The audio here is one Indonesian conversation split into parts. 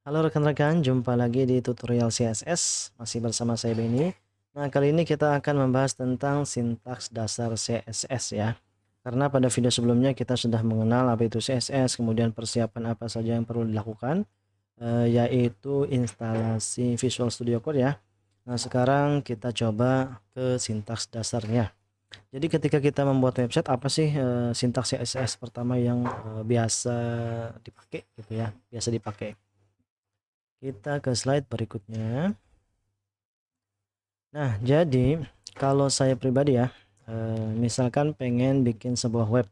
Halo rekan-rekan, jumpa lagi di tutorial CSS, masih bersama saya Benny. Nah, kali ini kita akan membahas tentang sintaks dasar CSS ya. Karena pada video sebelumnya kita sudah mengenal apa itu CSS, kemudian persiapan apa saja yang perlu dilakukan, yaitu instalasi Visual Studio Code ya. Nah, sekarang kita coba ke sintaks dasarnya. Jadi ketika kita membuat website, apa sih sintaks CSS pertama yang biasa dipakai gitu ya, biasa dipakai. Kita ke slide berikutnya. Nah, jadi kalau saya pribadi ya, misalkan pengen bikin sebuah web,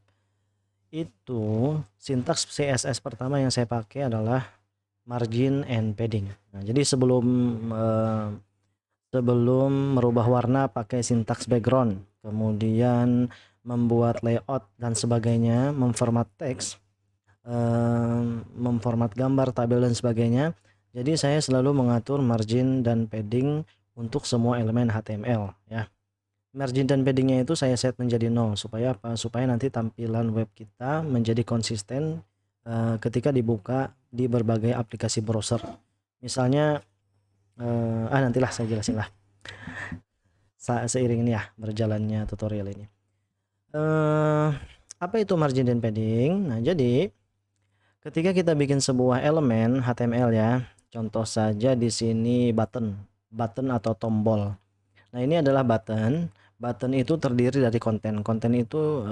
itu sintaks CSS pertama yang saya pakai adalah margin and padding. Nah, jadi sebelum merubah warna pakai sintaks background, kemudian membuat layout dan sebagainya, memformat teks, memformat gambar, tabel dan sebagainya. Jadi saya selalu mengatur margin dan padding untuk semua elemen HTML ya. Margin dan paddingnya itu saya set menjadi 0 supaya apa? Supaya nanti tampilan web kita menjadi konsisten ketika dibuka di berbagai aplikasi browser. Misalnya nantilah saya jelasin lah seiring ini ya berjalannya tutorial ini. Apa itu margin dan padding? Nah, jadi ketika kita bikin sebuah elemen HTML ya, contoh saja di sini button atau tombol. Nah, ini adalah button. Button itu terdiri dari konten. Konten itu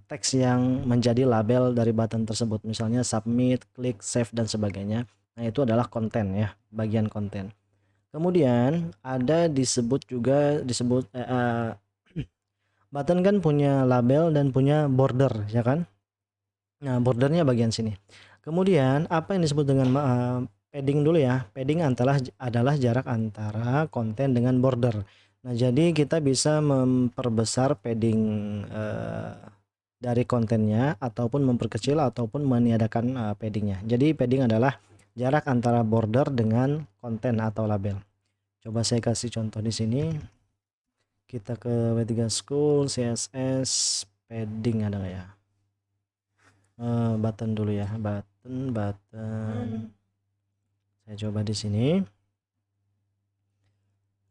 teks yang menjadi label dari button tersebut. Misalnya submit, klik, save dan sebagainya. Nah, itu adalah konten ya, bagian konten. Kemudian ada disebut button kan punya label dan punya border ya kan? Nah, bordernya bagian sini. Kemudian apa yang disebut dengan padding dulu ya. Padding adalah jarak antara konten dengan border. Nah, jadi kita bisa memperbesar padding dari kontennya ataupun memperkecil ataupun meniadakan paddingnya. Jadi padding adalah jarak antara border dengan konten atau label. Coba saya kasih contoh di sini. Kita ke W3 School CSS padding ada nggak ya? Button dulu ya, button. Saya coba di sini.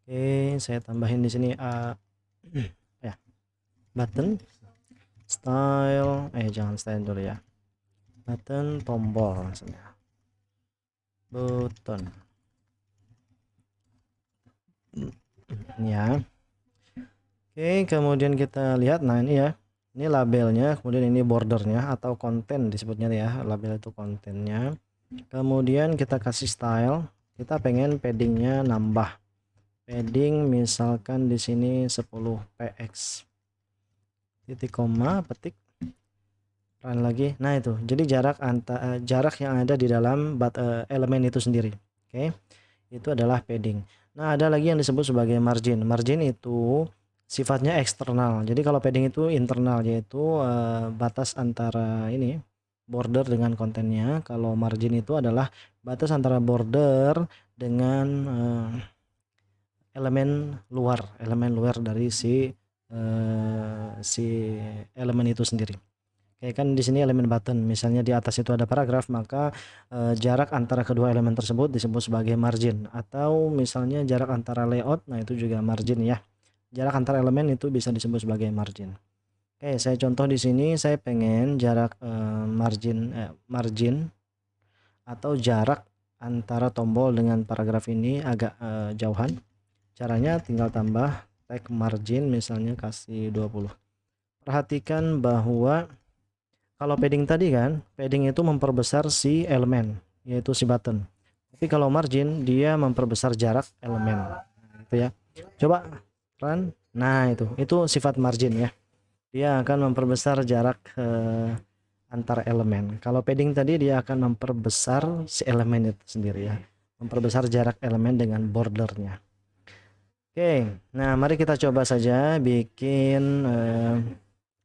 Oke, saya tambahin di sini ya, button style, jangan style dulu ya. Button tombol maksudnya. Button. Ini ya. Oke, kemudian kita lihat, nah ini ya. Ini labelnya, kemudian ini bordernya atau konten disebutnya ya, label itu kontennya. Kemudian kita kasih style, kita pengen paddingnya nambah. Padding misalkan di sini 10 px. Titik koma, petik, run lagi. Nah itu, jadi jarak yang ada di dalam elemen itu sendiri. Oke, itu adalah padding. Nah, ada lagi yang disebut sebagai margin. Margin itu sifatnya eksternal. Jadi kalau padding itu internal, yaitu batas antara ini border dengan kontennya. Kalau margin itu adalah batas antara border dengan elemen luar dari si elemen itu sendiri. Kayak kan di sini elemen button, misalnya di atas itu ada paragraf, maka jarak antara kedua elemen tersebut disebut sebagai margin. Atau misalnya jarak antara layout, nah itu juga margin ya. Jarak antara elemen itu bisa disebut sebagai margin. Oke, saya contoh di sini, saya pengen jarak margin atau jarak antara tombol dengan paragraf ini agak jauhan. Caranya tinggal tambah tag margin, misalnya kasih 20. Perhatikan bahwa kalau padding tadi kan, padding itu memperbesar si elemen, yaitu si button. Tapi kalau margin dia memperbesar jarak elemen. Itu ya. Coba run. Nah, itu sifat margin ya. Dia akan memperbesar jarak antar elemen. Kalau padding tadi dia akan memperbesar si elemen itu sendiri ya. Memperbesar jarak elemen dengan bordernya. Oke, nah mari kita coba saja bikin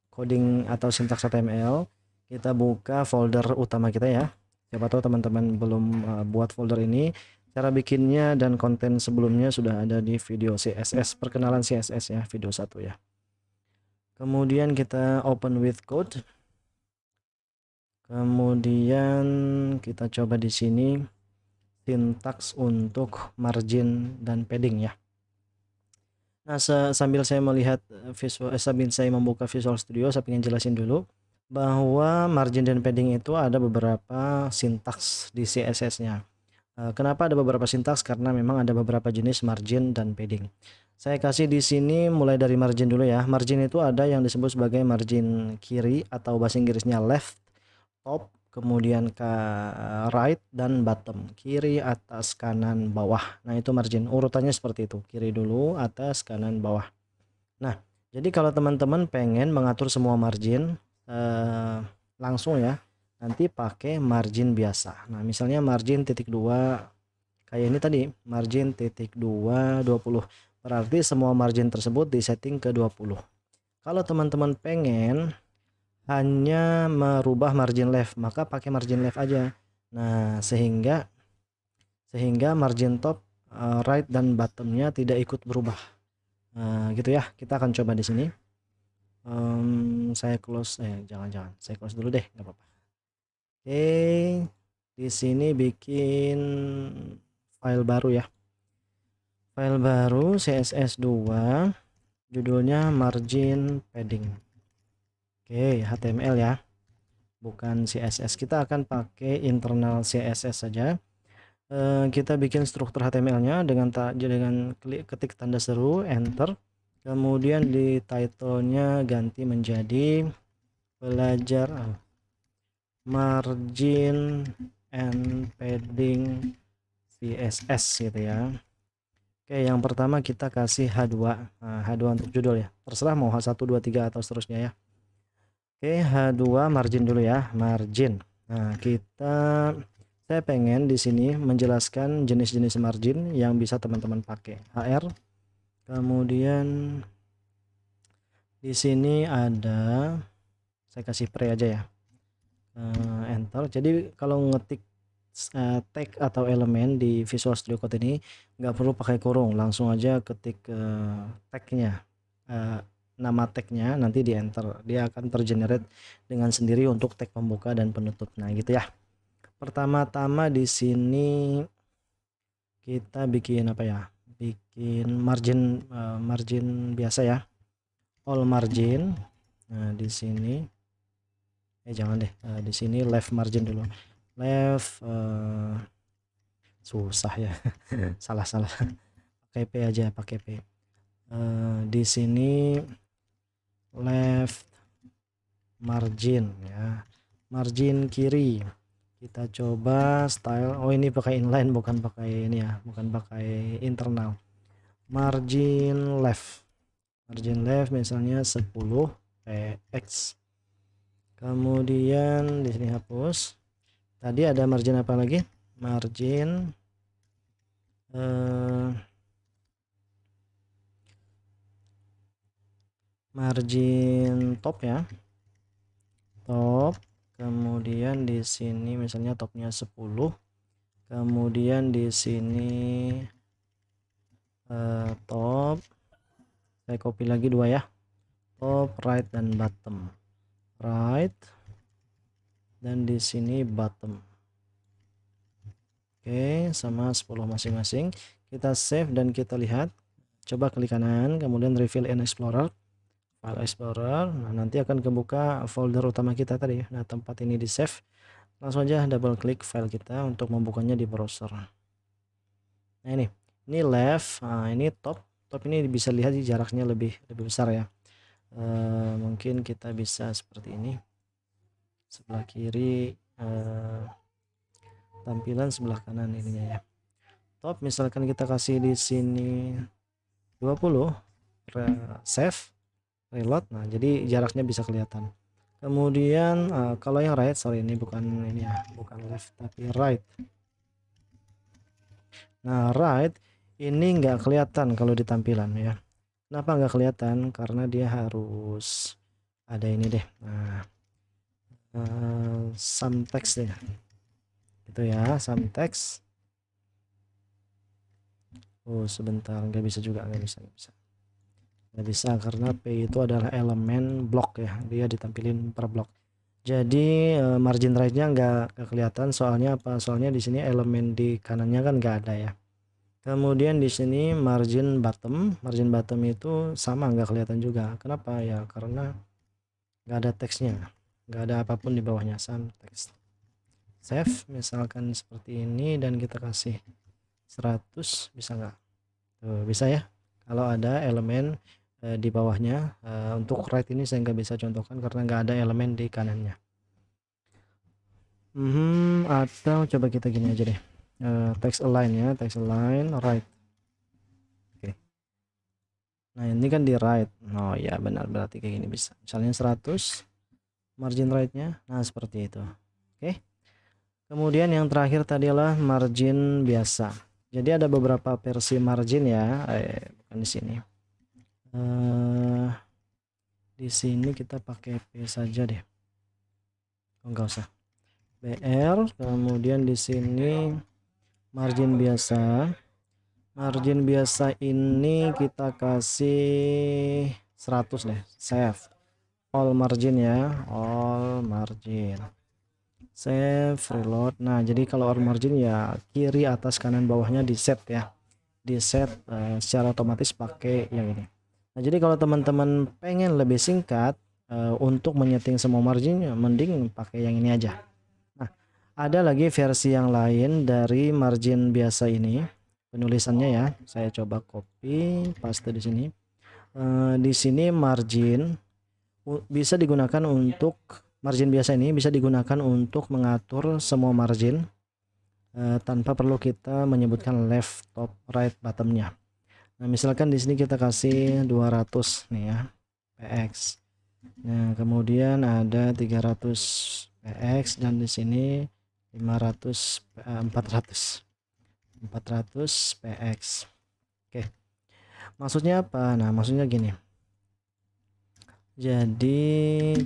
coding atau sintaks HTML. Kita buka folder utama kita ya. Siapa tahu teman-teman belum buat folder ini. Cara bikinnya dan konten sebelumnya sudah ada di video CSS, perkenalan CSS ya, video 1 ya. Kemudian kita open with code. Kemudian kita coba di sini sintaks untuk margin dan padding ya. Nah, sambil saya melihat sambil saya membuka Visual Studio, saya ingin jelasin dulu bahwa margin dan padding itu ada beberapa sintaks di CSS-nya. Kenapa ada beberapa sintaks? Karena memang ada beberapa jenis margin dan padding. Saya kasih di sini mulai dari margin dulu ya. Margin itu ada yang disebut sebagai margin kiri atau bahasa Inggrisnya left, top, kemudian ke right dan bottom, kiri, atas, kanan, bawah. Nah, itu margin. Urutannya seperti itu. Kiri dulu, atas, kanan, bawah. Nah, jadi kalau teman-teman pengen mengatur semua margin langsung ya, nanti pakai margin biasa. Nah, misalnya margin titik 2 kayak ini tadi, margin titik 2 20. Berarti semua margin tersebut disetting ke 20. Kalau teman-teman pengen hanya merubah margin left, maka pakai margin left aja. Nah, sehingga margin top, right dan bottomnya tidak ikut berubah. Gitu ya. Kita akan coba di sini. Saya close, jangan, saya close dulu deh, nggak apa-apa. Oke, di sini bikin file baru ya. File baru CSS2, judulnya margin padding. Oke, HTML ya, bukan CSS. Kita akan pakai internal CSS saja. Kita bikin struktur HTML-nya dengan ketik tanda seru, enter. Kemudian di title-nya ganti menjadi belajar margin and padding CSS gitu ya. Oke, yang pertama kita kasih H2. Nah, H2 untuk judul ya. Terserah mau H1, 2, 3 atau seterusnya ya. Oke, H2 margin dulu ya, margin. Nah, saya pengen di sini menjelaskan jenis-jenis margin yang bisa teman-teman pakai. HR. Kemudian di sini ada, saya kasih pre aja ya. Enter. Jadi kalau ngetik tag atau elemen di Visual Studio Code ini nggak perlu pakai kurung, langsung aja ketik tagnya, nama tagnya, nanti di enter, dia akan tergenerate dengan sendiri untuk tag pembuka dan penutup. Nah, gitu ya. Pertama-tama di sini kita bikin apa ya, bikin margin biasa ya, all margin. Nah, di sini jangan deh, di sini left margin dulu, left, susah ya. salah pakai P aja, pakai P. Di sini left margin ya, margin kiri kita coba style. Oh, ini pakai inline, bukan pakai ini ya, bukan pakai internal. Margin left misalnya 10 px. Kemudian di sini hapus. Tadi ada margin apa lagi? Margin margin top ya, top. Kemudian di sini misalnya topnya 10. Kemudian di sini top, saya copy lagi 2 ya, top, right dan bottom, right, dan di sini bottom. Oke, sama 10 masing-masing. Kita save dan kita lihat. Coba klik kanan, kemudian reveal in explorer, file explorer. Nah, nanti akan kebuka folder utama kita tadi. Nah, tempat ini di save. Langsung aja double klik file kita untuk membukanya di browser. Nah, ini left, nah ini top. Top ini bisa lihat jaraknya lebih besar ya. Mungkin kita bisa seperti ini. Sebelah kiri, tampilan sebelah kanan ininya ya. Top misalkan kita kasih di sini 20, save, reload. Nah, jadi jaraknya bisa kelihatan. Kemudian kalau yang right, sorry ini bukan ini ya, bukan left tapi right. Nah, right ini nggak kelihatan kalau di tampilan ya. Kenapa nggak kelihatan? Karena dia harus ada ini deh. Nah, some text deh. Itu ya, some text. Oh, sebentar, nggak bisa juga, nggak bisa karena P itu adalah elemen blok ya, dia ditampilin per blok. Jadi margin right-nya nggak kelihatan, soalnya apa? Soalnya di sini elemen di kanannya kan nggak ada ya. Kemudian di sini margin bottom itu sama nggak kelihatan juga. Kenapa ya? Karena nggak ada teksnya, nggak ada apapun di bawahnya, some text. Save misalkan seperti ini dan kita kasih 100, bisa nggak? Tuh, bisa ya. Kalau ada elemen di bawahnya. Untuk right ini saya nggak bisa contohkan karena nggak ada elemen di kanannya. Atau coba kita gini aja deh, text align ya, text align right. Oke. Nah ini kan di right. Oh ya benar, berarti kayak gini bisa. Misalnya 100 margin right-nya. Nah seperti itu. Oke. Kemudian yang terakhir tadi adalah margin biasa. Jadi ada beberapa versi margin ya. Bukan di sini. Di sini kita pakai P saja deh. Oh, enggak usah. BR. Kemudian di sini margin biasa. Margin biasa ini kita kasih 100 deh. Save. All margin ya. All margin. Save, reload. Nah jadi kalau all margin ya kiri atas kanan bawahnya di set ya, di set secara otomatis pakai yang ini. Nah jadi kalau teman-teman pengen lebih singkat untuk menyeting semua margin, mending pakai yang ini aja. Nah ada lagi versi yang lain dari margin biasa ini, penulisannya ya, saya coba copy paste di sini. Di sini margin bisa digunakan untuk margin biasa ini bisa digunakan untuk mengatur semua margin tanpa perlu kita menyebutkan left, top, right, bottomnya. Nah misalkan di sini kita kasih 200 nih ya px. Nah kemudian ada 300 px dan di sini 500 400 px. Oke, maksudnya apa? Nah maksudnya gini, jadi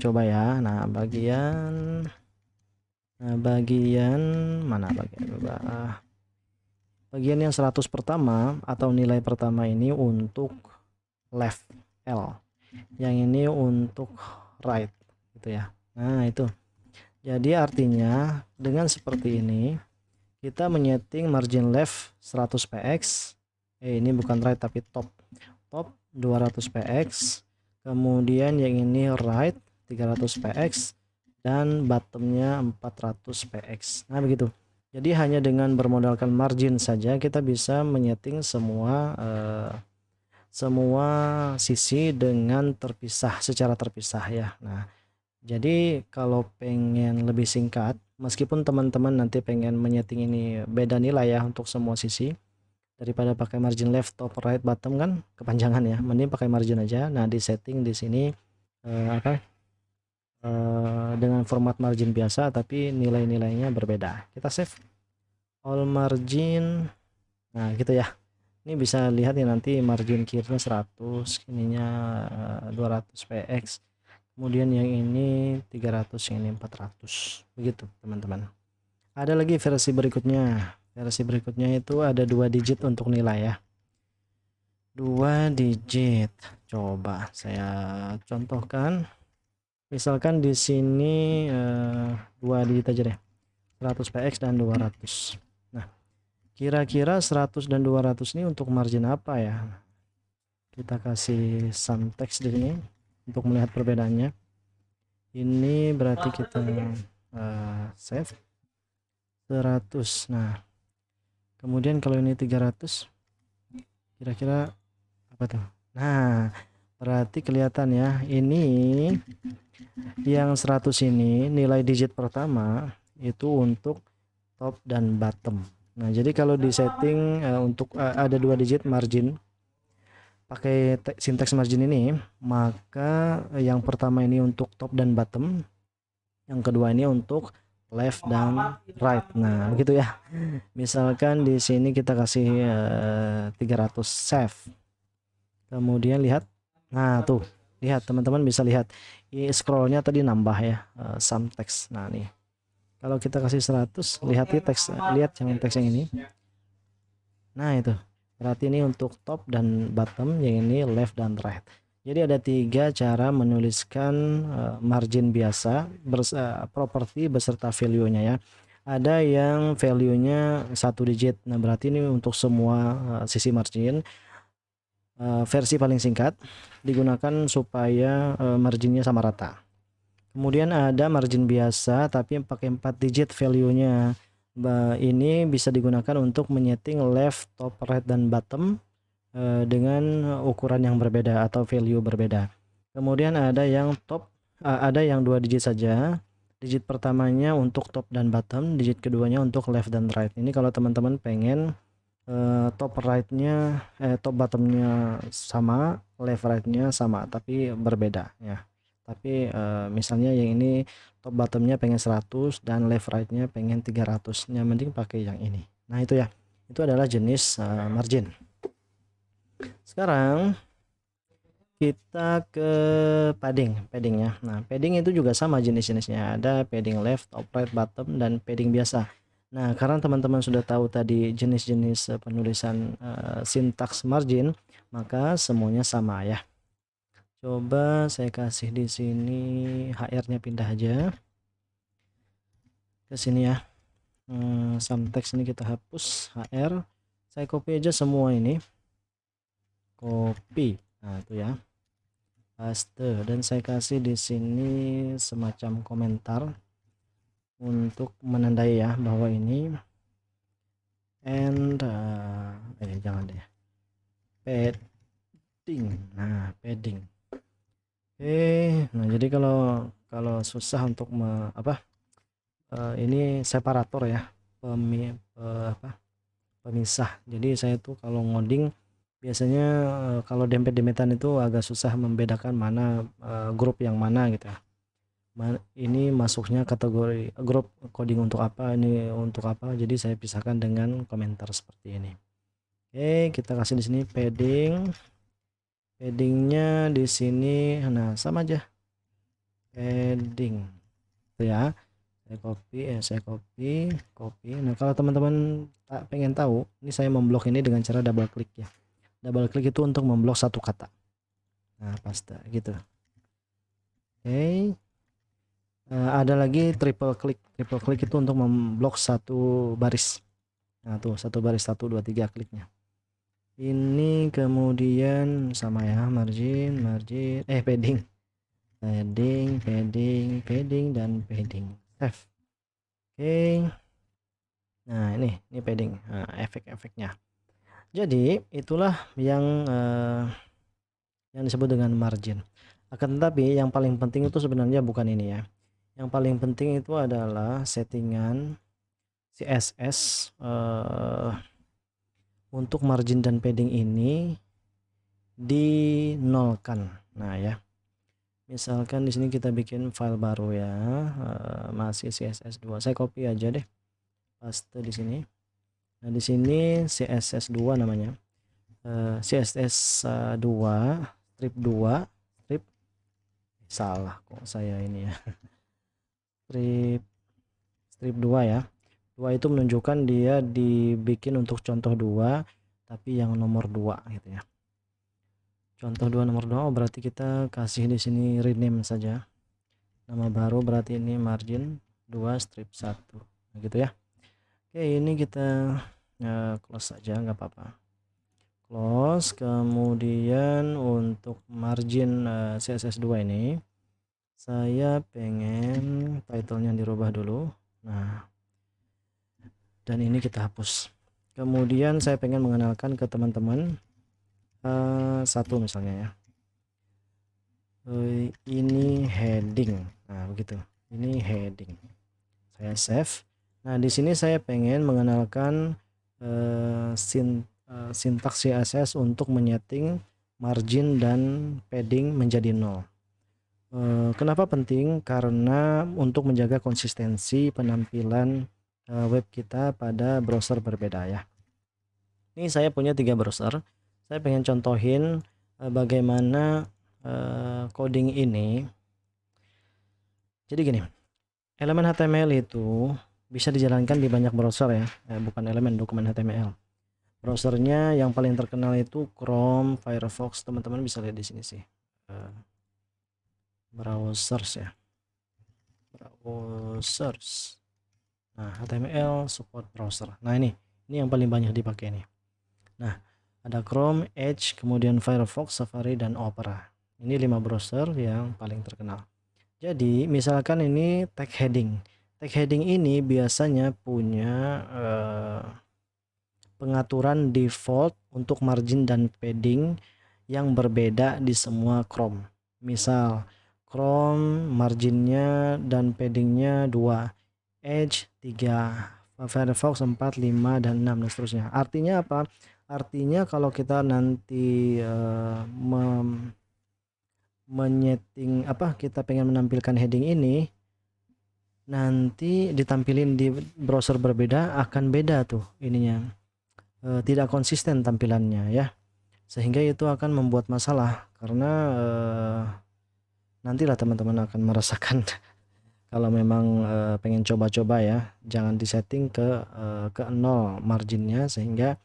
coba ya. Nah bagian mana bagian yang 100 pertama atau nilai pertama ini untuk left L, yang ini untuk right gitu ya. Nah itu jadi artinya dengan seperti ini kita menyeting margin left 100 px, ini bukan right tapi top 200 px, kemudian yang ini right 300 px, dan bottomnya 400 px. Nah begitu. Jadi hanya dengan bermodalkan margin saja kita bisa menyeting semua sisi dengan terpisah, secara terpisah ya. Nah jadi kalau pengen lebih singkat, meskipun teman-teman nanti pengen menyeting ini beda nilai ya untuk semua sisi, daripada pakai margin left, top, right, bottom kan kepanjangan ya, mending pakai margin aja. Nah di setting di sini dengan format margin biasa tapi nilai-nilainya berbeda. Kita save all margin. Nah gitu ya, ini bisa lihat ya nanti margin kirinya 100, ininya 200 px, kemudian yang ini 300, yang ini 400, begitu teman-teman. Ada lagi versi berikutnya itu ada 2 digit untuk nilai ya, 2 digit. Coba saya contohkan. Misalkan di sini 2 digit aja deh, 100 px dan 200. Nah kira-kira 100 dan 200 ini untuk margin apa ya? Kita kasih some text di sini untuk melihat perbedaannya. Ini berarti kita save 100. Nah kemudian kalau ini 300, kira-kira apa tuh? Nah berarti kelihatan ya, ini yang 100 ini nilai digit pertama itu untuk top dan bottom. Nah jadi kalau di setting untuk ada 2 digit margin pakai syntax margin ini, maka yang pertama ini untuk top dan bottom, yang kedua ini untuk left dan right. Nah begitu ya. Misalkan di sini kita kasih 300, save. Kemudian lihat, nah tuh lihat teman-teman, bisa lihat ini scrollnya tadi nambah ya, some text. Nah nih kalau kita kasih 100, lihat di teks, lihat yang teks yang ini. Nah itu berarti ini untuk top dan bottom, yang ini left dan right. Jadi ada 3 cara menuliskan margin biasa properti beserta value-nya ya. Ada yang value-nya 1 digit. Nah, berarti ini untuk semua sisi margin. Versi paling singkat digunakan supaya marginnya sama rata. Kemudian ada margin biasa tapi pakai 4 digit value-nya. Ini bisa digunakan untuk menyeting left, top, right, dan bottom dengan ukuran yang berbeda atau value berbeda. Kemudian ada yang ada yang 2 digit saja. Digit pertamanya untuk top dan bottom, digit keduanya untuk left dan right. Ini kalau teman-teman pengen top right-nya top bottom-nya sama, left right-nya sama tapi berbeda ya. Tapi misalnya yang ini top bottom-nya pengen 100 dan left right-nya pengen 300. Yang mending pakai yang ini. Nah, itu ya. Itu adalah jenis margin. Sekarang kita ke paddingnya. Nah, padding itu juga sama jenis-jenisnya. Ada padding left, top, right, bottom, dan padding biasa. Nah, karena teman-teman sudah tahu tadi jenis-jenis penulisan sintaks margin, maka semuanya sama ya. Coba saya kasih di sini HR-nya pindah aja ke sini ya. Some text ini kita hapus HR. Saya copy aja semua ini. Copy. Nah, itu ya. Paste dan saya kasih di sini semacam komentar untuk menandai ya bahwa ini jangan deh, padding. Nah, padding. Nah jadi kalau susah untuk ini separator ya, pemisah. Jadi saya tuh kalau ngoding biasanya kalau dempet-dempetan itu agak susah membedakan mana grup yang mana gitu ya. Ini masuknya kategori grup coding untuk apa, ini untuk apa. Jadi saya pisahkan dengan komentar seperti ini. Oke, kita kasih di sini paddingnya di sini. Nah, sama aja padding itu ya. Saya copy. Nah, kalau teman-teman pengen tahu, ini saya memblok ini dengan cara double klik ya. Double klik itu untuk memblok satu kata. Nah, paste gitu. Oke. Ada lagi triple klik itu untuk memblok satu baris. Nah, tuh satu baris, 1 2 3 kliknya. Ini kemudian sama ya, margin padding dan padding. Save. Oke. Nah, ini padding. Nah, efek-efeknya. Jadi itulah yang disebut dengan margin. Akan tetapi yang paling penting itu sebenarnya bukan ini ya. Yang paling penting itu adalah settingan CSS untuk margin dan padding ini dinolkan. Nah ya, misalkan di sini kita bikin file baru ya, masih CSS2. Saya copy aja deh, paste di sini. Nah di sini CSS2 namanya, CSS2 strip 2 strip, salah kok saya ini ya. strip 2 ya. 2 itu menunjukkan dia dibikin untuk contoh 2 tapi yang nomor 2 gitu ya. Contoh 2 nomor 2, oh berarti kita kasih di sini rename saja. Nama baru berarti ini margin 2 strip 1. Nah, gitu ya. Oke, ini kita close saja, nggak apa-apa. Close. Kemudian untuk margin CSS2 ini saya pengen title-nya dirubah dulu. Nah, dan ini kita hapus. Kemudian saya pengen mengenalkan ke teman-teman satu misalnya ya, ini heading. Nah begitu, ini heading. Saya save. Nah di sini saya pengen mengenalkan sintaks CSS untuk menyeting margin dan padding menjadi 0. Kenapa penting? Karena untuk menjaga konsistensi penampilan web kita pada browser berbeda ya. Ini saya punya 3 browser. Saya pengen contohin bagaimana coding ini. Jadi gini, elemen HTML itu bisa dijalankan di banyak browser ya, bukan elemen, dokumen HTML. Browsernya yang paling terkenal itu Chrome, Firefox, teman-teman bisa lihat di sini sih. browsers ya, browsers. Nah, HTML support browser. Nah, ini yang paling banyak dipakai nih. Nah, ada Chrome, Edge, kemudian Firefox, Safari, dan Opera. Ini 5 browser yang paling terkenal. Jadi, misalkan ini tag heading. Tag heading ini biasanya punya pengaturan default untuk margin dan padding yang berbeda di semua Chrome. Misal, Chrome marginnya dan paddingnya 2, Edge 3, Firefox 4, 5, dan 6, dan seterusnya. Artinya apa? Artinya kalau kita nanti menyeting kita pengen menampilkan heading ini, nanti ditampilin di browser berbeda akan beda tuh ininya, tidak konsisten tampilannya ya, sehingga itu akan membuat masalah karena nantilah teman-teman akan merasakan. Kalau memang pengen coba-coba ya, jangan disetting ke 0 marginnya sehingga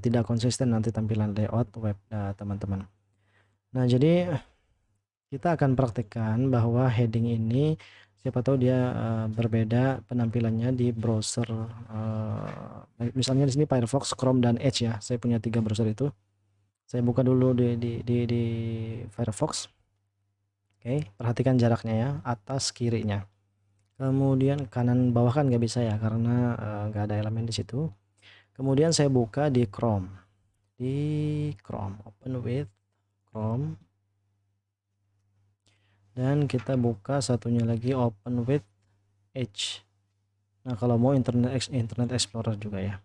tidak konsisten nanti tampilan layout web teman-teman. Nah, jadi kita akan praktekkan bahwa heading ini siapa tahu dia berbeda penampilannya di browser. Misalnya di sini Firefox, Chrome, dan Edge ya. Saya punya 3 browser itu. Saya buka dulu di Firefox. Oke, perhatikan jaraknya ya, atas kirinya. Kemudian kanan bawah kan nggak bisa ya karena nggak ada elemen di situ. Kemudian saya buka di Chrome. Di Chrome, open with Chrome. Dan kita buka satunya lagi, open with Edge. Nah, kalau mau Internet Explorer juga ya.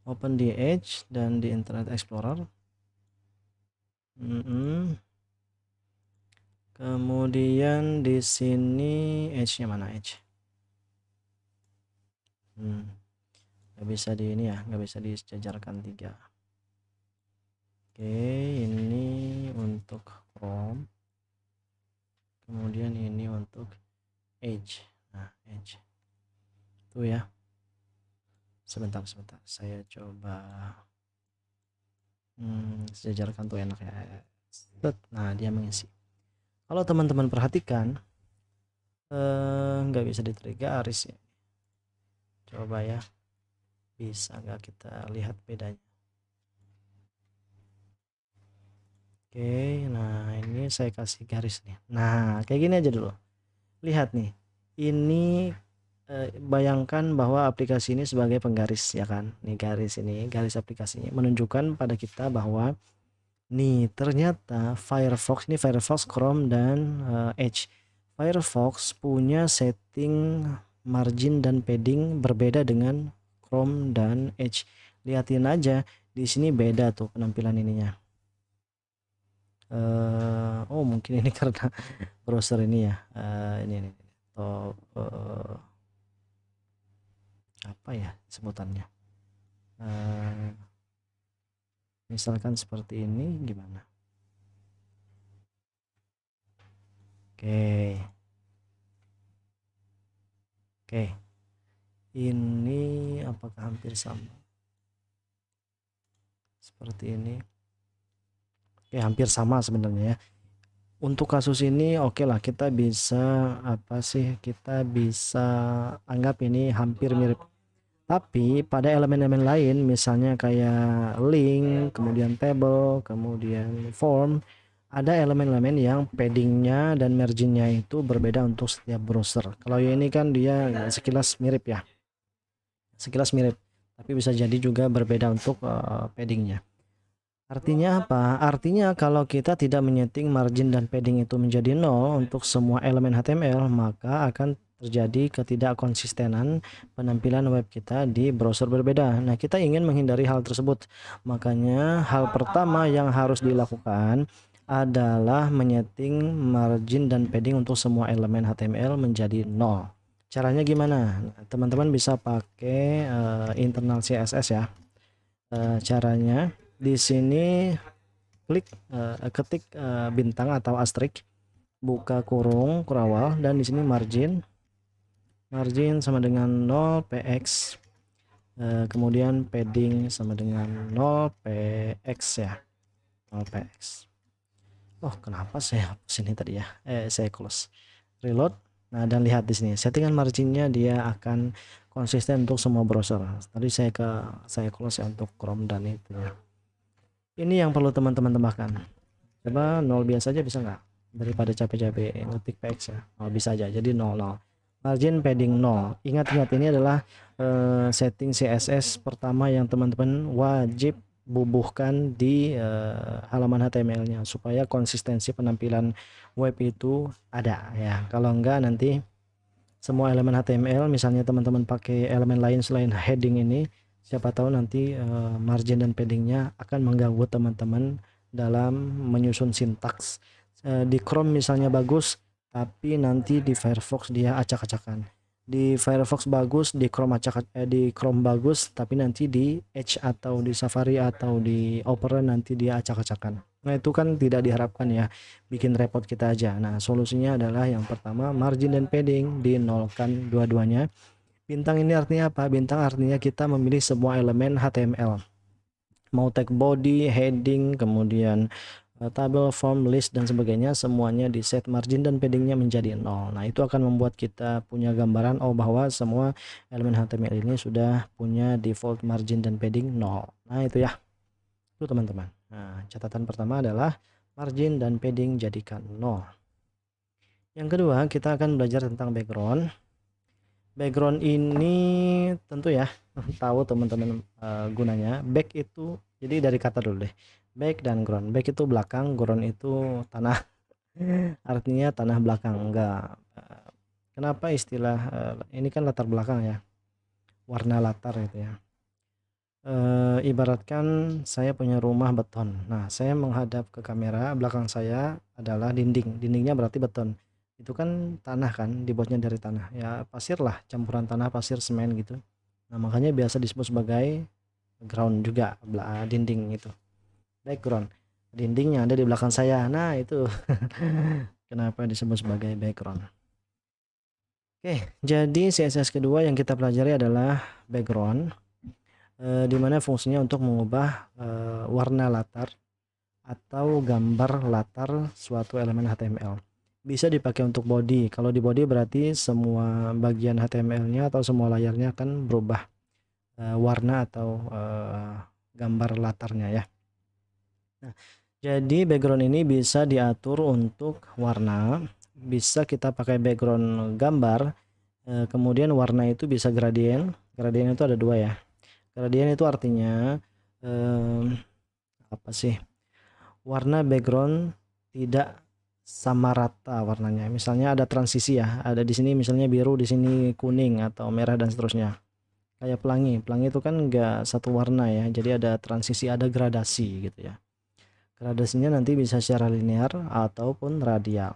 Open di Edge dan di Internet Explorer. Kemudian di sini Edge-nya mana Edge? Nggak bisa di ini ya, nggak bisa disejajarkan 3. Oke, ini untuk Chrome. Kemudian ini untuk Edge. Nah, Edge. Tuh ya. Sebentar. Saya coba sejajarkan tuh enak ya. Nah, dia mengisi. Kalau teman-teman perhatikan nggak bisa ditarik garis ya. Coba ya, bisa nggak kita lihat bedanya? Oke, nah ini saya kasih garis nih. Nah, kayak gini aja dulu. Lihat nih, ini bayangkan bahwa aplikasi ini sebagai penggaris ya kan. Nih garis ini, garis aplikasinya menunjukkan pada kita bahwa nih ternyata Firefox ini, Firefox, Chrome, dan Edge. Firefox punya setting margin dan padding berbeda dengan Chrome dan Edge. Lihatin aja di sini beda tuh penampilan ininya. Oh mungkin ini karena browser ini ya. Ini atau apa ya sebutannya? Misalkan seperti ini gimana? Oke. Ini apakah hampir sama? Seperti ini. Oke, hampir sama sebenarnya ya. Untuk kasus ini oke lah, kita bisa kita bisa anggap ini hampir mirip. Tapi pada elemen-elemen lain misalnya kayak link, kemudian table, kemudian form, ada elemen-elemen yang paddingnya dan marginnya itu berbeda untuk setiap browser. Kalau ini kan dia sekilas mirip ya, sekilas mirip, tapi bisa jadi juga berbeda untuk paddingnya. Artinya apa? Artinya kalau kita tidak menyeting margin dan padding itu menjadi 0 untuk semua elemen HTML, maka akan terjadi ketidakkonsistenan penampilan web kita di browser berbeda. Nah, kita ingin menghindari hal tersebut. Makanya hal pertama yang harus dilakukan adalah menyeting margin dan padding untuk semua elemen HTML menjadi 0. Caranya gimana? Teman-teman bisa pakai internal CSS ya. Caranya di sini ketik bintang atau asterisk, buka kurung kurawal, dan di sini margin sama dengan 0 px, kemudian padding sama dengan 0 px ya, 0 px. Oh, kenapa saya hapus ini tadi ya? Saya close. Reload. Nah, dan lihat di sini settingan marginnya dia akan konsisten untuk semua browser. Tadi saya close ya untuk Chrome dan itu ya. Ini yang perlu teman-teman tambahkan. Coba 0 biasa aja bisa nggak? Daripada capek-capek ngetik PX ya. Oh, bisa aja. Jadi 0 0. Margin padding 0. Ingat-ingat ini adalah setting CSS pertama yang teman-teman wajib bubuhkan di halaman HTML-nya supaya konsistensi penampilan web itu ada ya. Kalau enggak nanti semua elemen HTML misalnya teman-teman pakai elemen lain selain heading ini, siapa tahu nanti margin dan paddingnya akan mengganggu teman-teman dalam menyusun sintaks. Di Chrome misalnya bagus tapi nanti di Firefox dia acak-acakan. Di Firefox bagus, di Chrome bagus tapi nanti di Edge atau di Safari atau di Opera nanti dia acak-acakan. Nah, itu kan tidak diharapkan ya, bikin repot kita aja. Nah, solusinya adalah yang pertama margin dan padding dinolkan dua-duanya. Bintang ini artinya apa? Bintang artinya kita memilih semua elemen HTML. Mau tag body, heading, kemudian tabel, form, list dan sebagainya semuanya di set margin dan paddingnya menjadi 0. Nah, itu akan membuat kita punya gambaran bahwa semua elemen HTML ini sudah punya default margin dan padding 0. Nah, itu ya. Itu teman-teman. Nah, catatan pertama adalah margin dan padding jadikan 0. Yang kedua, kita akan belajar tentang background. Background ini tentu ya, tahu teman-teman gunanya. Back itu, jadi dari kata dulu deh. Back dan ground. Back itu belakang, ground itu tanah. Artinya tanah belakang. Enggak. Kenapa istilah ini kan latar belakang ya. Warna latar gitu ya. Ibaratkan saya punya rumah beton. Nah, saya menghadap ke kamera, belakang saya adalah dinding. Dindingnya berarti beton. Itu kan tanah kan, dibuatnya dari tanah. Ya, pasir lah, campuran tanah, pasir, semen gitu. Nah, makanya biasa disebut sebagai ground juga, dinding itu. Background. Dinding yang ada di belakang saya. Nah, itu kenapa disebut sebagai background. Oke, jadi CSS kedua yang kita pelajari adalah background. Di mana fungsinya untuk mengubah warna latar atau gambar latar suatu elemen HTML. Bisa dipakai untuk body. Kalau di body berarti semua bagian HTML-nya atau semua layarnya akan berubah warna atau gambar latarnya ya. Nah, jadi background ini bisa diatur untuk warna, bisa kita pakai background gambar, kemudian warna itu bisa gradien. Gradien itu ada dua ya. Gradien itu artinya apa sih? Warna background tidak sama rata warnanya. Misalnya ada transisi ya. Ada di sini misalnya biru, di sini kuning atau merah dan seterusnya. Kayak pelangi. Pelangi itu kan enggak satu warna ya. Jadi ada transisi, ada gradasi gitu ya. Gradasinya nanti bisa secara linear ataupun radial.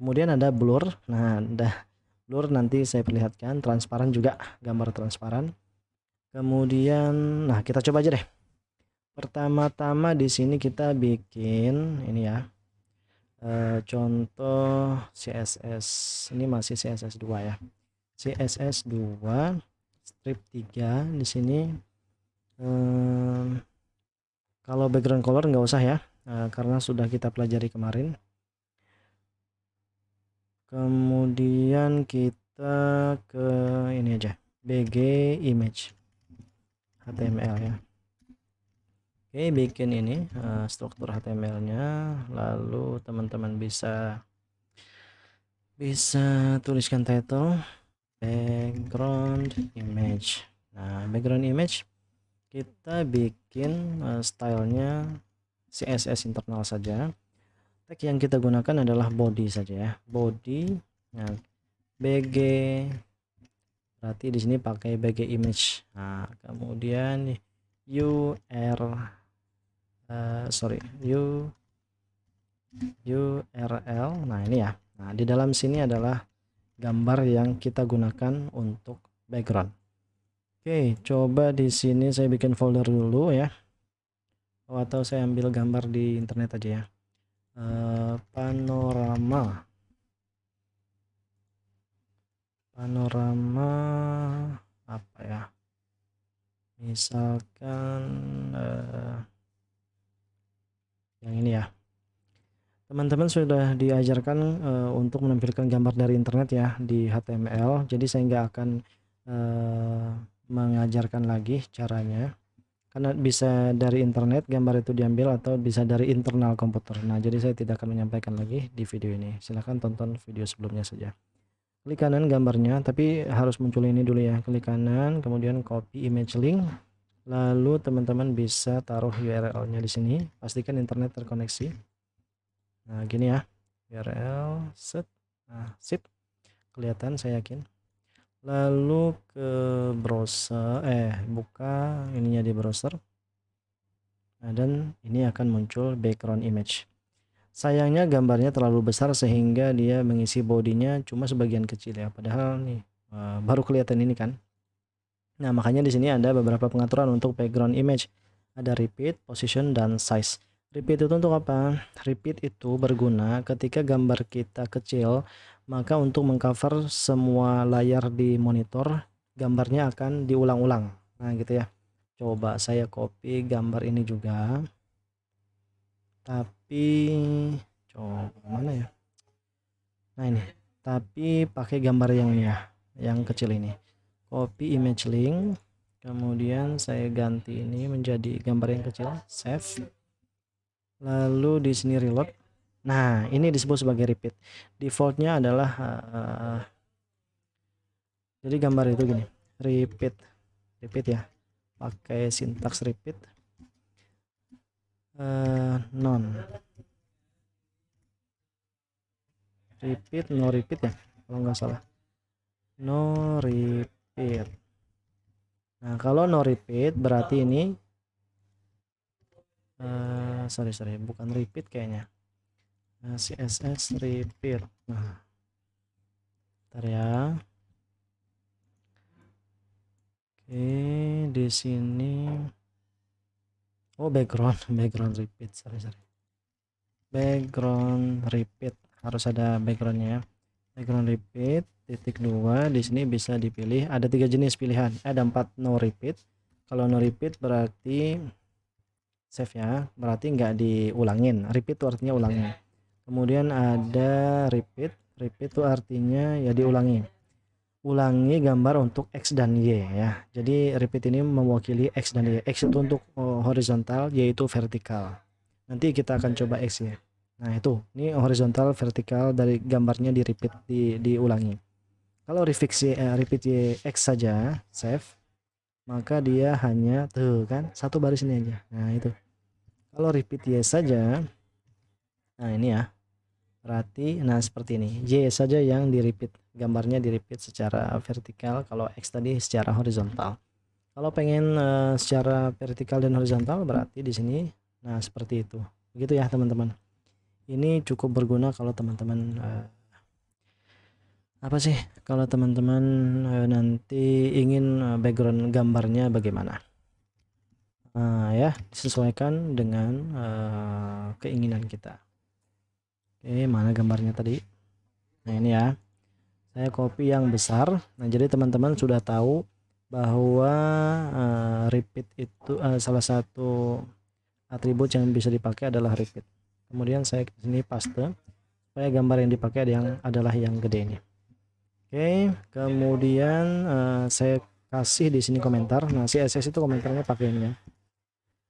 Kemudian ada blur. Nah, blur nanti saya perlihatkan. Transparan juga, gambar transparan. Kemudian, nah kita coba aja deh. Pertama-tama di sini kita bikin ini ya. Contoh CSS. Ini masih CSS 2 ya. CSS 2 strip 3 di sini. Kalau background color nggak usah ya. Karena sudah kita pelajari kemarin. Kemudian kita ke ini aja. BG image HTML ya. Oke, bikin ini struktur HTML-nya, lalu teman-teman bisa tuliskan title background image. Nah, background image kita bikin stylenya CSS internal saja. Tag yang kita gunakan adalah body saja ya, body. Nah, BG berarti di sini pakai BG image. Nah, kemudian URL. Nah, ini ya. Nah, di dalam sini adalah gambar yang kita gunakan untuk background. Oke, coba di sini saya bikin folder dulu ya. Atau saya ambil gambar di internet aja ya. Panorama apa ya? Misalkan yang ini ya. Teman-teman sudah diajarkan untuk menampilkan gambar dari internet ya di HTML, jadi saya nggak akan mengajarkan lagi caranya, karena bisa dari internet gambar itu diambil atau bisa dari internal komputer. Nah, jadi saya tidak akan menyampaikan lagi di video ini. Silahkan tonton video sebelumnya saja. Klik kanan gambarnya, tapi harus muncul ini dulu ya. Klik kanan, kemudian copy image link. Lalu teman-teman bisa taruh URL-nya di sini. Pastikan internet terkoneksi. Nah, gini ya. URL set. Nah, sip. Kelihatan saya yakin. Lalu ke browser, buka ininya di browser. Nah, dan ini akan muncul background image. Sayangnya gambarnya terlalu besar sehingga dia mengisi bodinya cuma sebagian kecil ya. Padahal nih baru kelihatan ini kan. Nah, makanya di sini ada beberapa pengaturan untuk background image. Ada repeat, position, dan size. Repeat itu untuk apa? Repeat itu berguna ketika gambar kita kecil, maka untuk mengcover semua layar di monitor, gambarnya akan diulang-ulang. Nah, gitu ya. Coba saya copy gambar ini juga. Tapi coba mana ya? Nah, ini. Tapi pakai gambar yang ini ya, yang kecil ini. Copy image link. Kemudian saya ganti ini menjadi gambar yang kecil, save. Lalu di sini reload. Nah, ini disebut sebagai repeat. Defaultnya adalah jadi gambar itu gini, repeat, repeat ya, pakai sintaks repeat, non repeat, no repeat ya, kalau nggak salah, no repeat. Nah, kalau no repeat berarti ini sorry bukan repeat kayaknya, CSS repeat. Nah, bentar ya. Oke, di sini background repeat, sorry background repeat, harus ada backgroundnya ya. Background repeat titik 2 di sini bisa dipilih, ada 3 jenis pilihan, ada 4 no repeat. Kalau no repeat berarti save ya, berarti nggak diulangin. Repeat itu artinya ulangin. Kemudian ada repeat itu artinya ya diulangi gambar untuk X dan Y ya. Jadi repeat ini mewakili X dan Y. X itu untuk horizontal, Y itu vertikal. Nanti kita akan coba X ya. Nah, itu ini horizontal vertikal dari gambarnya di repeat, diulangi. Kalau repeat Y X saja save, maka dia hanya tuh kan satu baris ini aja. Nah, itu. Kalau repeat Y saja, nah ini ya. Berarti nah seperti ini. Y saja yang di repeat, gambarnya di repeat secara vertikal, kalau X tadi secara horizontal. Kalau pengen secara vertikal dan horizontal berarti di sini. Nah, seperti itu. Begitu ya, teman-teman. Ini cukup berguna kalau teman-teman apa sih? Kalau teman-teman nanti ingin background gambarnya bagaimana? Ya, disesuaikan dengan keinginan kita. Oke, mana gambarnya tadi? Nah, ini ya. Saya copy yang besar. Nah, jadi teman-teman sudah tahu bahwa repeat itu salah satu atribut yang bisa dipakai adalah repeat. Kemudian saya sini paste supaya gambar yang dipakai adalah yang gede ini. Oke, kemudian saya kasih di sini komentar. Nah, CSS itu komentarnya pakai ini ya.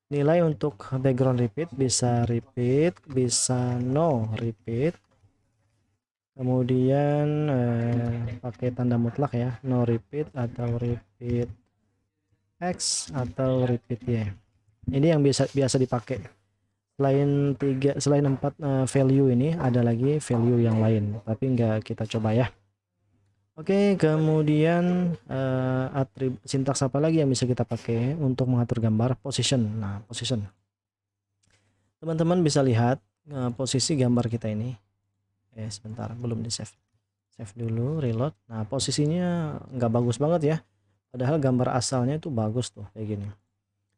Nilai untuk background repeat bisa repeat, bisa no repeat. Kemudian pakai tanda mutlak ya, no repeat atau repeat X atau repeat Y. Ini yang biasa dipakai. Selain 4 value ini ada lagi value yang lain, tapi nggak kita coba ya. Oke, kemudian sintaks apa lagi yang bisa kita pakai untuk mengatur gambar? Position. Nah, position. Teman-teman bisa lihat posisi gambar kita ini. Sebentar, belum di save. Save dulu, reload. Nah, posisinya nggak bagus banget ya. Padahal gambar asalnya itu bagus tuh, kayak gini.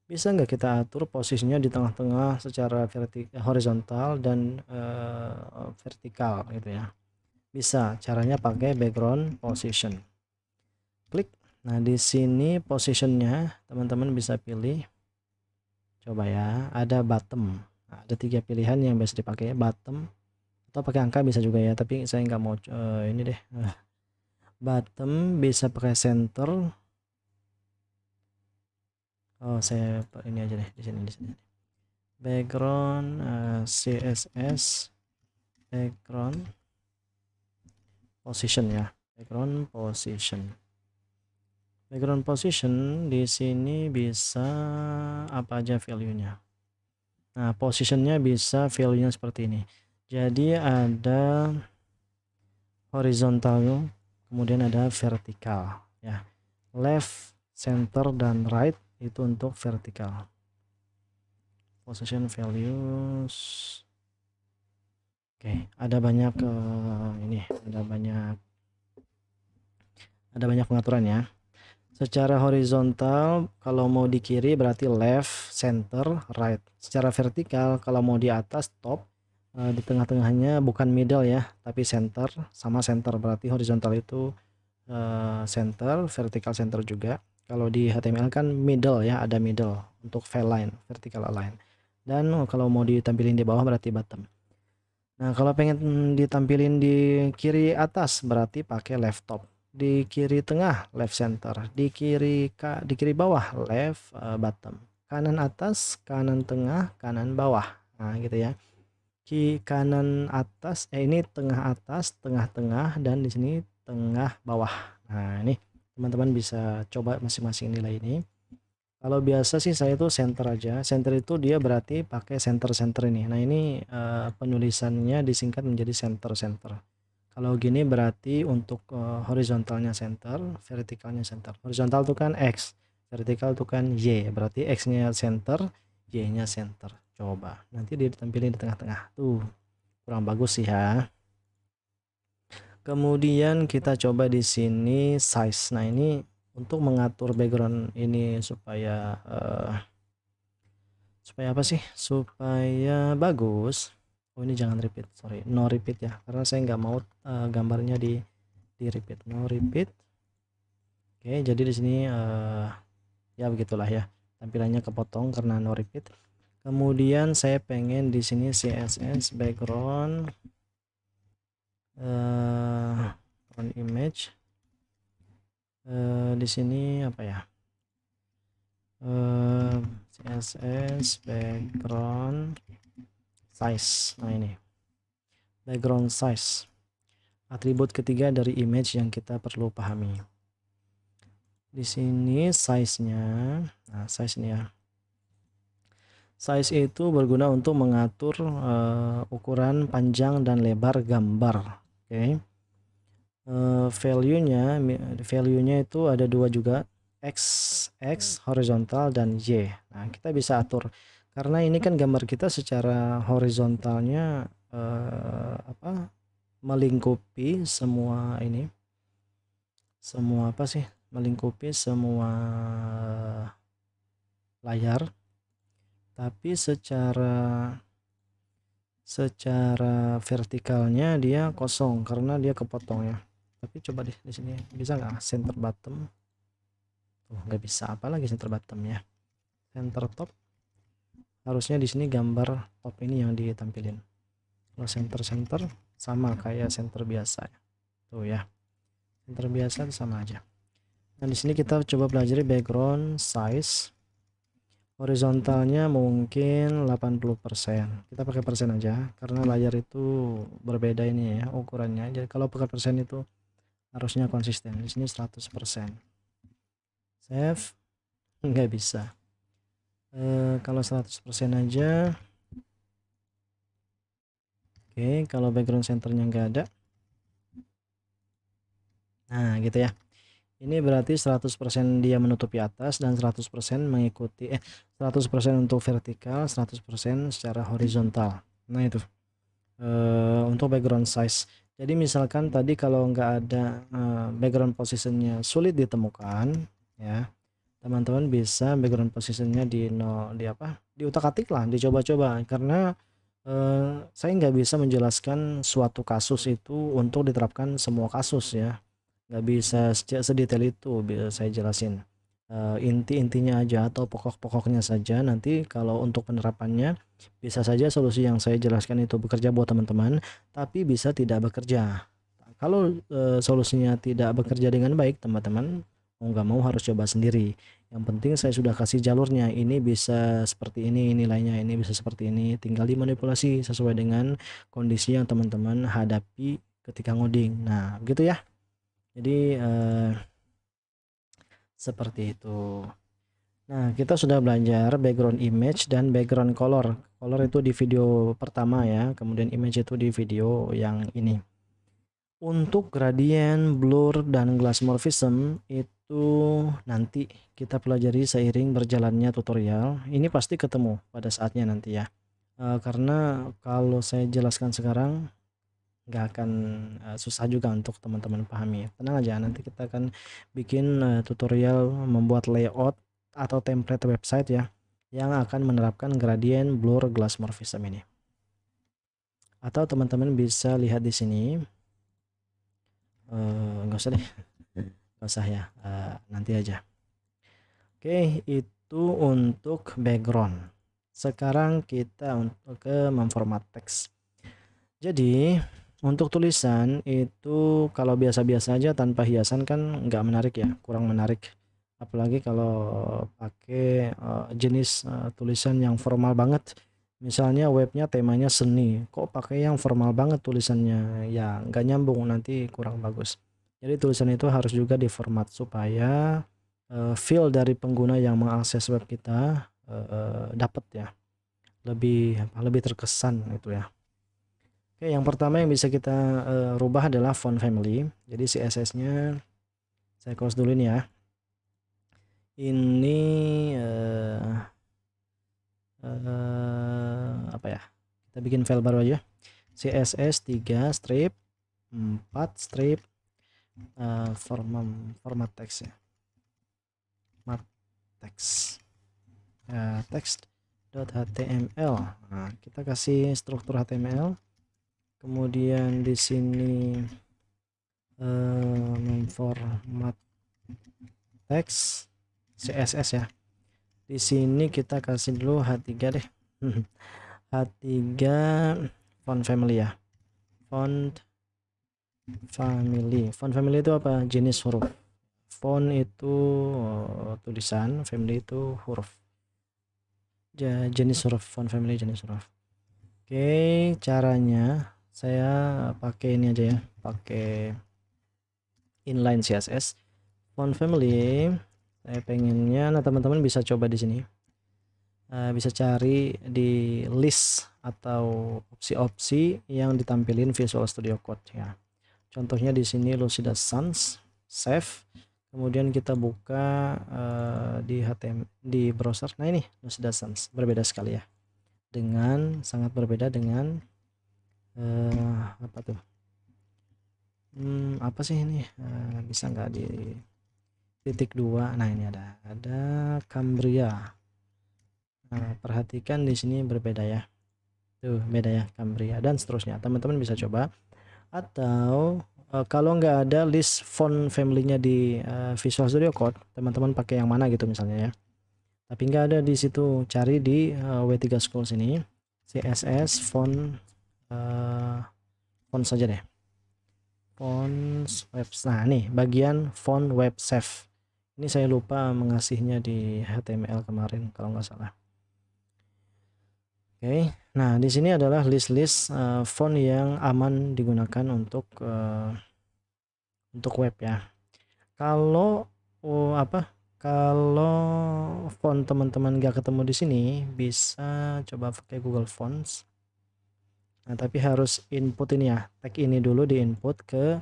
Bisa nggak kita atur posisinya di tengah-tengah secara horizontal dan vertikal gitu ya? Bisa, caranya pakai background position. Klik. Nah, di sini positionnya teman-teman bisa pilih. Coba ya, ada bottom. Nah, ada 3 pilihan yang bisa dipakai, bottom, atau pakai angka bisa juga ya, tapi saya nggak mau ini deh. Bottom bisa pakai center. Oh, saya ini aja deh di sini. Background CSS background position ya. Background position di sini bisa apa aja value-nya. Nah, positionnya bisa value-nya seperti ini. Jadi ada horizontal, kemudian ada vertikal ya. Left, center, dan right itu untuk vertikal. Position values. Oke, ada banyak ini, ada banyak pengaturan ya. Secara horizontal kalau mau di kiri berarti left, center, right. Secara vertikal kalau mau di atas top, di tengah-tengahnya bukan middle ya, tapi center sama center, berarti horizontal itu center, vertikal center juga. Kalau di HTML kan middle ya, ada middle untuk file line, vertical align. Dan kalau mau ditampilin di bawah berarti bottom. Nah, kalau pengen ditampilin di kiri atas berarti pakai left top. Di kiri tengah left center, di kiri bawah left bottom, kanan atas, kanan tengah, kanan bawah. Nah, gitu ya. Kanan atas, ini tengah atas, tengah-tengah, dan di sini tengah bawah. Nah, ini teman-teman bisa coba masing-masing nilai ini. Kalau biasa sih saya itu center aja. Center itu dia berarti pakai center ini. Nah, ini penulisannya disingkat menjadi center. Kalau gini berarti untuk horizontalnya center, vertikalnya center. Horizontal itu kan X, vertikal itu kan Y. Berarti X-nya center, Y-nya center. Coba nanti ditampilin di tengah-tengah. Tuh, kurang bagus sih ya. Kemudian kita coba di sini size. Nah, ini untuk mengatur background ini supaya apa sih? Supaya bagus. Oh, ini jangan repeat, sorry, no repeat ya, karena saya nggak mau gambarnya di repeat, no repeat. Oke, jadi di sini ya begitulah ya, tampilannya kepotong karena no repeat. Kemudian saya pengen di sini CSS background on image. Di sini apa ya? CSS background size. Nah, ini background size, atribut ketiga dari image yang kita perlu pahami. Di sini size-nya, nah size ini ya. Size itu berguna untuk mengatur ukuran panjang dan lebar gambar. Oke. Value-nya itu ada dua juga, X horizontal dan Y. Nah, kita bisa atur karena ini kan gambar kita secara horizontalnya melingkupi semua ini, semua apa sih, melingkupi semua layar, tapi secara vertikalnya dia kosong karena dia kepotong ya. Tapi coba deh di sini bisa nggak center bottom? Tuh, nggak bisa, apalagi center bottom ya. Center top, harusnya di sini gambar top ini yang ditampilin. Kalau center sama kayak center biasa tuh ya, center biasa sama aja. Nah, di sini kita coba pelajari background size. Horizontalnya mungkin 80%. Kita pakai persen aja karena layar itu berbeda ini ya ukurannya. Jadi kalau pakai persen itu harusnya konsisten. Di sini 100%. Save, nggak bisa. Kalau 100% aja. Oke, kalau background centernya nggak ada. Nah, gitu ya. Ini berarti 100% dia menutupi atas dan 100% mengikuti 100% untuk vertikal, 100% secara horizontal. Nah, itu untuk background size. Jadi misalkan tadi kalau nggak ada background positionnya sulit ditemukan ya, teman-teman bisa background positionnya di utak-atik lah, dicoba-coba, karena saya nggak bisa menjelaskan suatu kasus itu untuk diterapkan semua kasus ya, nggak bisa sedetail itu bisa saya jelasin. inti-intinya aja atau pokok-pokoknya saja. Nanti kalau untuk penerapannya bisa saja solusi yang saya jelaskan itu bekerja buat teman-teman, tapi bisa tidak bekerja. Kalau solusinya tidak bekerja dengan baik, teman-teman mau nggak mau harus coba sendiri. Yang penting saya sudah kasih jalurnya, ini bisa seperti ini nilainya, ini bisa seperti ini, tinggal dimanipulasi sesuai dengan kondisi yang teman-teman hadapi ketika ngoding. Nah, gitu ya. Jadi seperti itu. Nah, kita sudah belajar background image dan background color. Color itu di video pertama ya, kemudian image itu di video yang ini. Untuk gradient, blur, dan glass morphism itu nanti kita pelajari seiring berjalannya tutorial. Ini pasti ketemu pada saatnya nanti ya. Karena kalau saya jelaskan sekarang nggak akan susah juga untuk teman-teman pahami. Tenang aja, nanti kita akan bikin tutorial membuat layout atau template website ya yang akan menerapkan gradient, blur, glass morphism ini. Atau teman-teman bisa lihat di sini. Nggak usah deh, nggak usah ya, nanti aja. Oke, itu untuk background. Sekarang kita untuk ke memformat teks. Jadi untuk tulisan itu kalau biasa-biasa aja tanpa hiasan kan nggak menarik ya, kurang menarik. Apalagi kalau pakai jenis tulisan yang formal banget. Misalnya webnya temanya seni, kok pakai yang formal banget tulisannya, ya nggak nyambung, nanti kurang bagus. Jadi tulisan itu harus juga diformat supaya feel dari pengguna yang mengakses web kita dapat ya, lebih terkesan itu ya. Oke, yang pertama yang bisa kita rubah adalah font family. Jadi CSS-nya saya close dulu ini ya. Ini apa ya? Kita bikin file baru aja. CSS 3 strip 4 strip format text ya. Format text. Text.html. Nah, kita kasih struktur HTML. Kemudian di sini memformat teks CSS ya. Di sini kita kasih dulu H3 deh. H3 font family ya. Font family itu apa? Jenis huruf. Font itu tulisan, family itu huruf. Jenis huruf, font family jenis huruf. Oke, caranya saya pakai ini aja ya, pakai inline CSS. Font family saya pengennya, nah teman-teman bisa coba di sini. Bisa cari di list atau opsi-opsi yang ditampilin Visual Studio Code ya. Contohnya di sini Lucida Sans, save. Kemudian kita buka di HTML di browser. Nah ini Lucida Sans, berbeda sekali ya. Sangat berbeda dengan apa tuh? Apa sih ini? Bisa nggak di titik 2? Nah ini ada Cambria. Nah, perhatikan di sini berbeda ya. Tuh beda ya, Cambria dan seterusnya. Teman-teman bisa coba. Atau kalau nggak ada list font family-nya di Visual Studio Code, teman-teman pakai yang mana gitu misalnya ya. Tapi nggak ada di situ, cari di W3 School sini CSS font font saja deh. Font web. Nah, nih bagian font web save. Ini saya lupa mengasihnya di HTML kemarin kalau nggak salah. Oke. Nah, di sini adalah list-list font yang aman digunakan untuk web ya. Kalau kalau font teman-teman nggak ketemu di sini, bisa coba pakai Google Fonts. Nah, tapi harus input ini ya, tag ini dulu di input ke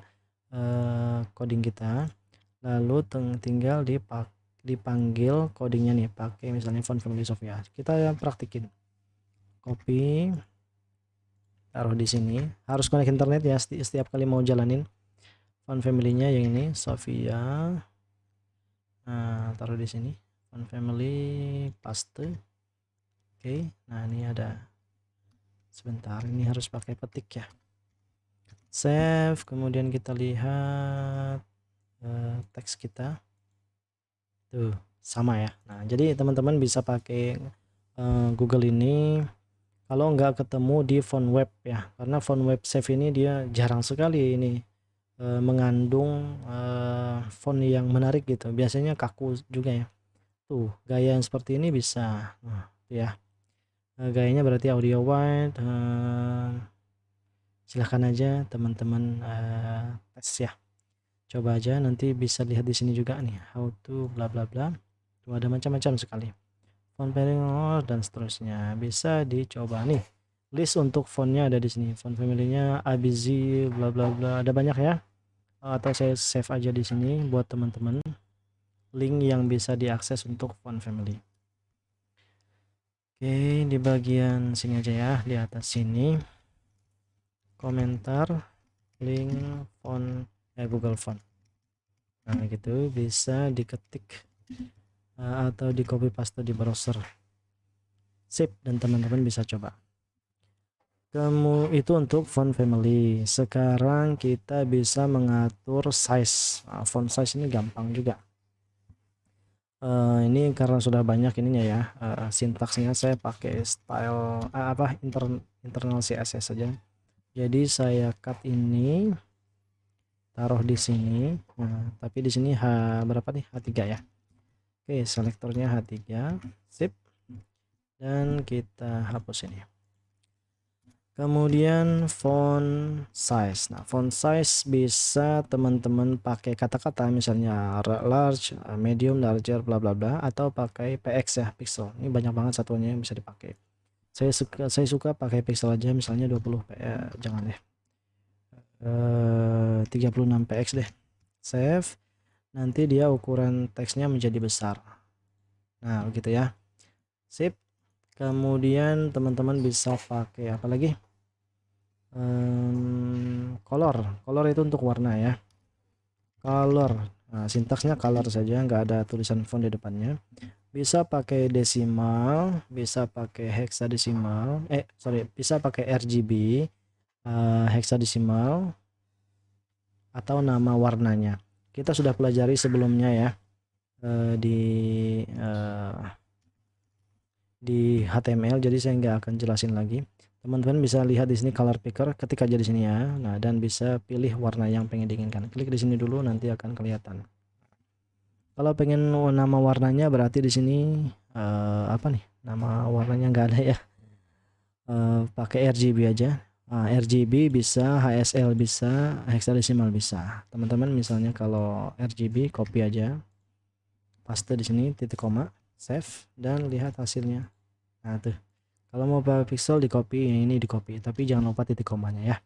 coding kita, lalu tinggal dipanggil codingnya nih, pakai misalnya font family Sophia. Kita praktikin, copy, taruh di sini. Harus connect internet ya setiap kali mau jalanin. Font family-nya yang ini Sophia. Nah, taruh di sini font family, paste. Oke, nah ini ada, sebentar, ini harus pakai petik ya. Save, kemudian kita lihat teks kita tuh sama ya. Nah, jadi teman-teman bisa pakai Google ini kalau nggak ketemu di font web ya, karena font web Save ini dia jarang sekali ini mengandung font yang menarik gitu. Biasanya kaku juga ya. Tuh, gaya yang seperti ini bisa. Nah, ya. Gayanya berarti audio wide. Silahkan aja teman-teman tes ya. Coba aja, nanti bisa lihat di sini juga nih, how to bla bla bla. Tuh ada macam-macam sekali. Font pairing dan seterusnya. Bisa dicoba nih. List untuk fontnya ada di sini. Font family-nya ABC bla bla bla. Ada banyak ya. Atau saya save aja di sini buat teman-teman. Link yang bisa diakses untuk font family. Oke, di bagian sini aja ya, di atas sini. Komentar link font Google Font. Nah, gitu bisa diketik atau di copy paste di browser. Sip, dan teman-teman bisa coba. Kamu itu untuk font family. Sekarang kita bisa mengatur size. Nah, font size ini gampang juga. Ini karena sudah banyak ininya ya, sintaksnya saya pakai style internal CSS saja. Jadi saya cut ini, taruh di sini. Nah, tapi di sini berapa nih? H3 ya. Oke, selektornya H3. Sip. Dan kita hapus ini. Kemudian font size. Nah, font size bisa teman-teman pakai kata-kata, misalnya large, medium, larger, bla bla bla, atau pakai PX ya, pixel. Ini banyak banget satuannya yang bisa dipakai. Saya suka pakai pixel aja, misalnya 20 jangan deh. 36 px deh. Save. Nanti dia ukuran teksnya menjadi besar. Nah, begitu ya. Sip. Kemudian teman-teman bisa pakai apa lagi? Color itu untuk warna ya. Color, nah, sintaksnya color saja, nggak ada tulisan font di depannya. Bisa pakai desimal, bisa pakai hexadesimal, bisa pakai RGB, hexadesimal, atau nama warnanya. Kita sudah pelajari sebelumnya ya, di HTML, jadi saya nggak akan jelasin lagi. Teman-teman bisa lihat di sini color picker, ketik aja di sini ya. Nah, dan bisa pilih warna yang pengen diinginkan. Klik di sini dulu, nanti akan kelihatan. Kalau pengen nama warnanya berarti di sini apa nih? Nama warnanya nggak ada ya. Pakai RGB aja. RGB bisa, HSL bisa, hexadecimal bisa. Teman-teman misalnya kalau RGB copy aja, paste di sini titik koma, save, dan lihat hasilnya. Nah tuh. Kalau mau pakai pixel di copy, ini di copy, tapi jangan lupa titik komanya ya.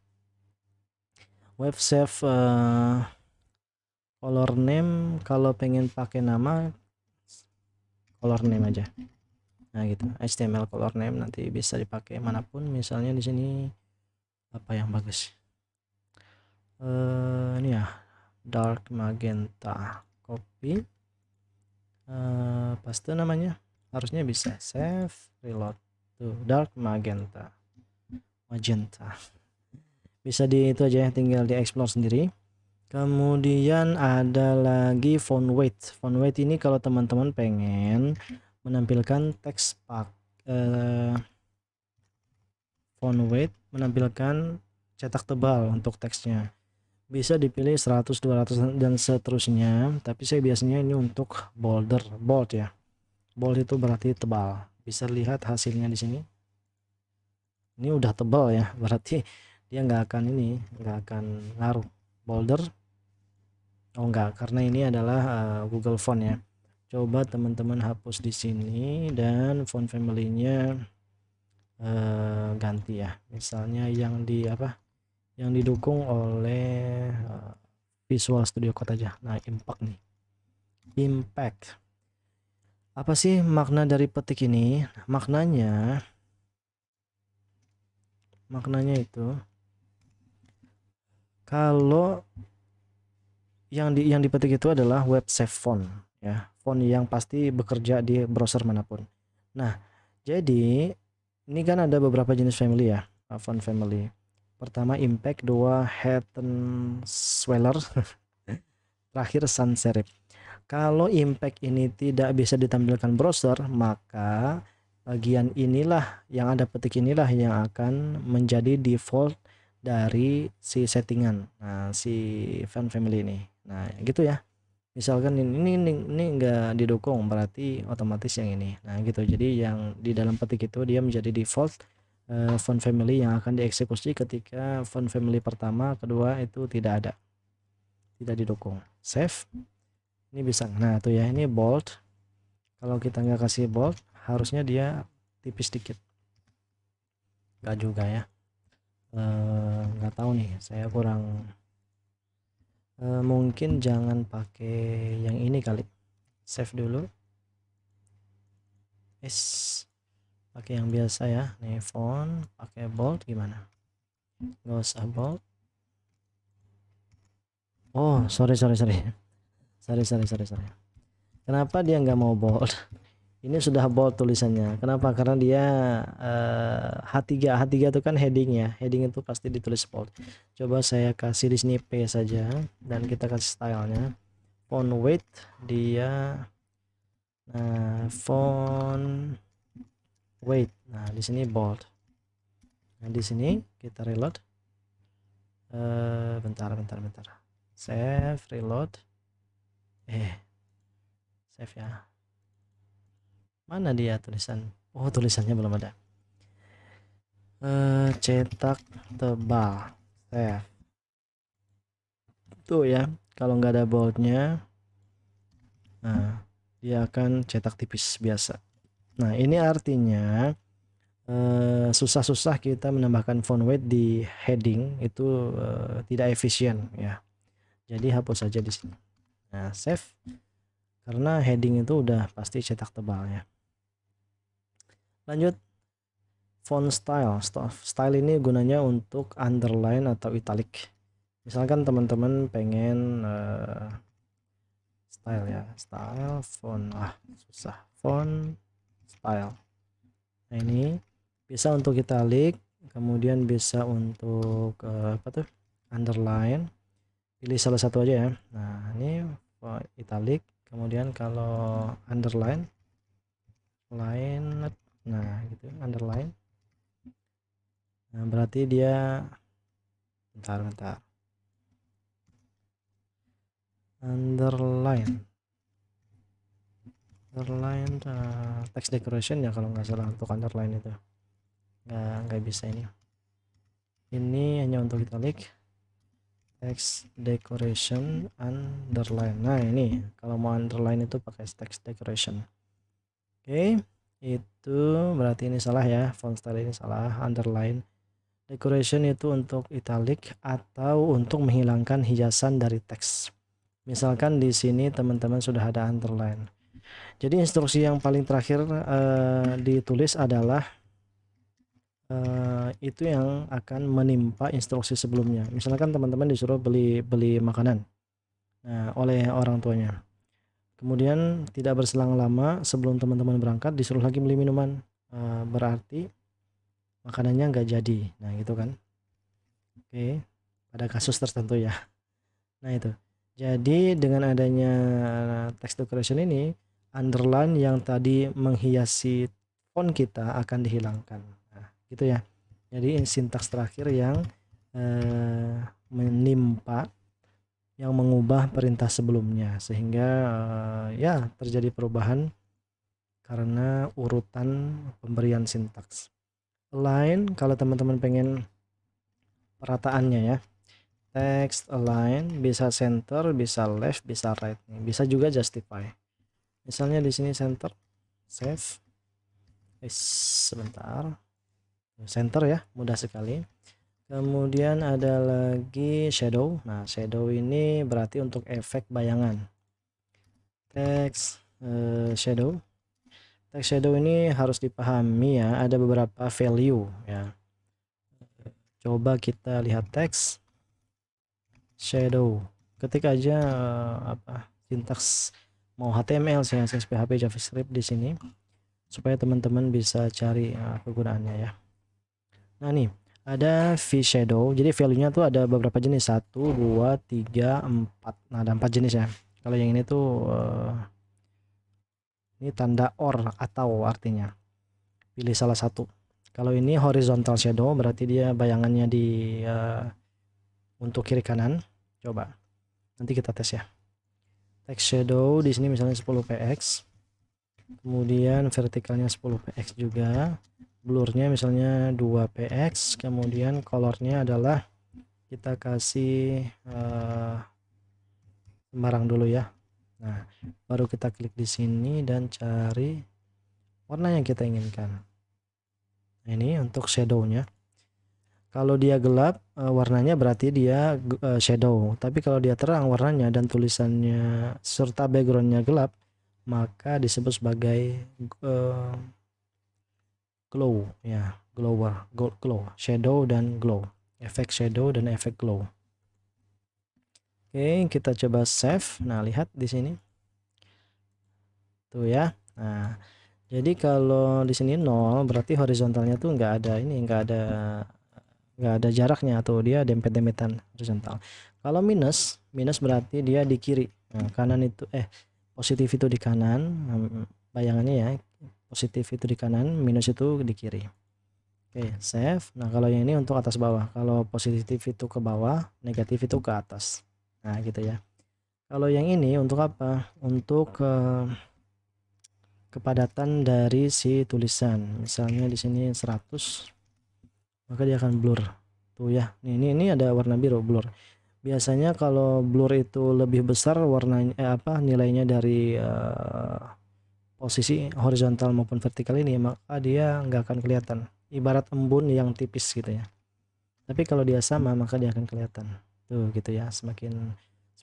Web save color name, kalau pengen pakai nama color name aja. Nah gitu, HTML color name nanti bisa dipakai manapun. Misalnya di sini apa yang bagus? Ini ya, dark magenta, copy, paste namanya, harusnya bisa. Save, reload. Tuh, dark magenta. Bisa di itu aja ya, tinggal di explore sendiri. Kemudian ada lagi font weight. Font weight ini kalau teman-teman pengen menampilkan teks font weight, menampilkan cetak tebal untuk teksnya, bisa dipilih 100, 200 dan seterusnya. Tapi saya biasanya ini untuk bold ya. Bold itu berarti tebal. Bisa lihat hasilnya di sini. Ini udah tebal ya, berarti dia nggak akan ngaruh. Bolder, oh enggak, karena ini adalah Google Font ya. Coba teman-teman hapus di sini dan font family-nya ganti ya. Misalnya yang didukung oleh Visual Studio Code aja. Nah, impact nih. Impact. Apa sih makna dari petik ini? Maknanya itu kalau yang dipetik itu adalah web save font ya, font yang pasti bekerja di browser manapun. Nah, jadi ini kan ada beberapa jenis family ya, font family. Pertama impact, dua head and sweller, terakhir sans serif. Kalau impact ini tidak bisa ditampilkan browser, maka bagian inilah yang Anda petik inilah yang akan menjadi default dari si settingan. Nah, si font family ini. Nah, gitu ya. Misalkan ini enggak didukung, berarti otomatis yang ini. Nah, gitu. Jadi yang di dalam petik itu dia menjadi default font family yang akan dieksekusi ketika font family pertama, kedua itu tidak ada. Tidak didukung. Save. Ini bisa. Nah, tuh ya, ini bold. Kalau kita nggak kasih bold, harusnya dia tipis dikit. Nggak juga ya. Nggak tahu nih, saya kurang. Mungkin jangan pakai yang ini kali. Save dulu. Pakai yang biasa ya. Nih font, pakai bold gimana? Nggak usah bold. Oh, sorry. Kenapa dia nggak mau bold? Ini sudah bold tulisannya. Kenapa? Karena dia H3 itu kan heading ya. Heading itu pasti ditulis bold. Coba saya kasih di sini P saja dan kita kasih stylenya. Font weight dia font weight. Nah, di sini bold. Nah, di sini kita reload. Bentar. Save, reload. Save ya. Mana dia tulisan? Oh, tulisannya belum ada. Cetak tebal. Save. Tuh ya, kalau nggak ada boldnya, nah dia akan cetak tipis biasa. Nah, ini artinya susah-susah kita menambahkan font weight di heading itu tidak efisien ya. Jadi hapus saja di sini. Nah, save. Karena heading itu udah pasti cetak tebal ya. Lanjut, font style. Style ini gunanya untuk underline atau italic. Misalkan teman-teman pengen style ya, style font, susah, font style. Nah, ini bisa untuk italic, kemudian bisa untuk apa tuh, underline. Pilih salah satu aja ya. Nah, ini italic, kemudian kalau underline nah gitu, underline. Nah, berarti dia bentar. Underline text decoration ya kalau nggak salah untuk underline itu. Nggak bisa ini hanya untuk italic, text decoration underline. Nah, ini kalau mau underline itu pakai text decoration. Oke, itu berarti ini salah ya, font style ini salah. Underline decoration itu untuk italic atau untuk menghilangkan hiasan dari teks. Misalkan di sini teman-teman sudah ada underline. Jadi instruksi yang paling terakhir ditulis adalah itu yang akan menimpa instruksi sebelumnya. Misalkan teman-teman disuruh beli makanan oleh orang tuanya. Kemudian tidak berselang lama sebelum teman-teman berangkat disuruh lagi beli minuman. Berarti makanannya nggak jadi. Nah, gitu kan. Oke, pada kasus tertentu ya. Nah, itu. Jadi dengan adanya text decoration ini, underline yang tadi menghiasi font kita akan dihilangkan. Nah, gitu ya. Jadi sintaks terakhir yang menimpa, yang mengubah perintah sebelumnya, sehingga ya terjadi perubahan karena urutan pemberian sintaks. Align, kalau teman-teman pengen perataannya ya, text align bisa center, bisa left, bisa right, bisa juga justify. Misalnya di sini center, save, sebentar, center ya, mudah sekali. Kemudian ada lagi shadow. Nah, shadow ini berarti untuk efek bayangan. Text shadow. Text shadow ini harus dipahami ya, ada beberapa value ya. Coba kita lihat teks shadow. Ketik aja sintaks mau HTML, CSS, PHP, JavaScript di sini supaya teman-teman bisa cari kegunaannya ya. Nah, nih ada V shadow. Jadi value-nya tuh ada beberapa jenis, 1, 2, 3, 4. Nah, ada 4 jenis ya. Kalau yang ini tuh ini tanda or atau artinya. Pilih salah satu. Kalau ini horizontal shadow berarti dia bayangannya di untuk kiri kanan. Coba. Nanti kita tes ya. Text shadow di sini misalnya 10 px. Kemudian vertikalnya 10 px juga. Blurnya misalnya 2 px. Kemudian colornya adalah kita kasih sembarang dulu ya. Nah, baru kita klik di sini dan cari warna yang kita inginkan. Nah, ini untuk shadownya. Kalau dia gelap warnanya berarti dia shadow, tapi kalau dia terang warnanya dan tulisannya serta backgroundnya gelap, maka disebut sebagai glow ya, glow, shadow dan glow, efek shadow dan efek glow. Oke, kita coba save. Nah, lihat di sini tuh ya. Nah, jadi kalau di sini 0 berarti horizontalnya tuh nggak ada ini, nggak ada jaraknya atau dia dempet-dempetan horizontal. Kalau minus berarti dia di kiri. Nah, kanan itu positif itu di kanan, bayangannya ya, positif itu di kanan, minus itu di kiri. Oke, save. Nah, kalau yang ini untuk atas bawah. Kalau positif itu ke bawah, negatif itu ke atas. Nah, gitu ya. Kalau yang ini untuk apa? Untuk kepadatan dari si tulisan. Misalnya di sini 100, maka dia akan blur. Tuh ya. Ini ada warna biru blur. Biasanya kalau blur itu lebih besar warnanya nilainya dari posisi horizontal maupun vertikal ini, maka dia nggak akan kelihatan. Ibarat embun yang tipis gitu ya. Tapi kalau dia sama maka dia akan kelihatan. Tuh gitu ya. Semakin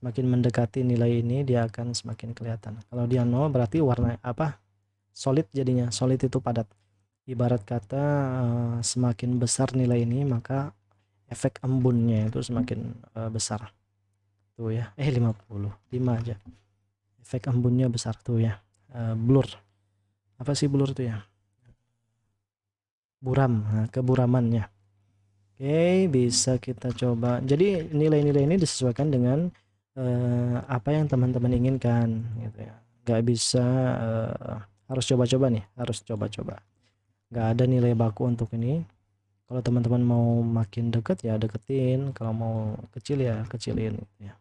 mendekati nilai ini dia akan semakin kelihatan. Kalau dia 0 berarti warna solid jadinya. Solid itu padat. Ibarat kata semakin besar nilai ini maka efek embunnya itu semakin besar. Tuh ya. 50. 5 aja. Efek embunnya besar tuh ya. Blur. Apa sih blur tuh ya? Buram. Nah, keburamannya. Oke, bisa kita coba. Jadi nilai-nilai ini disesuaikan dengan apa yang teman-teman inginkan gitu ya. Gak bisa harus coba-coba nih, harus coba-coba. Gak ada nilai baku untuk ini. Kalau teman-teman mau makin deket ya deketin, kalau mau kecil ya kecilin gitu ya.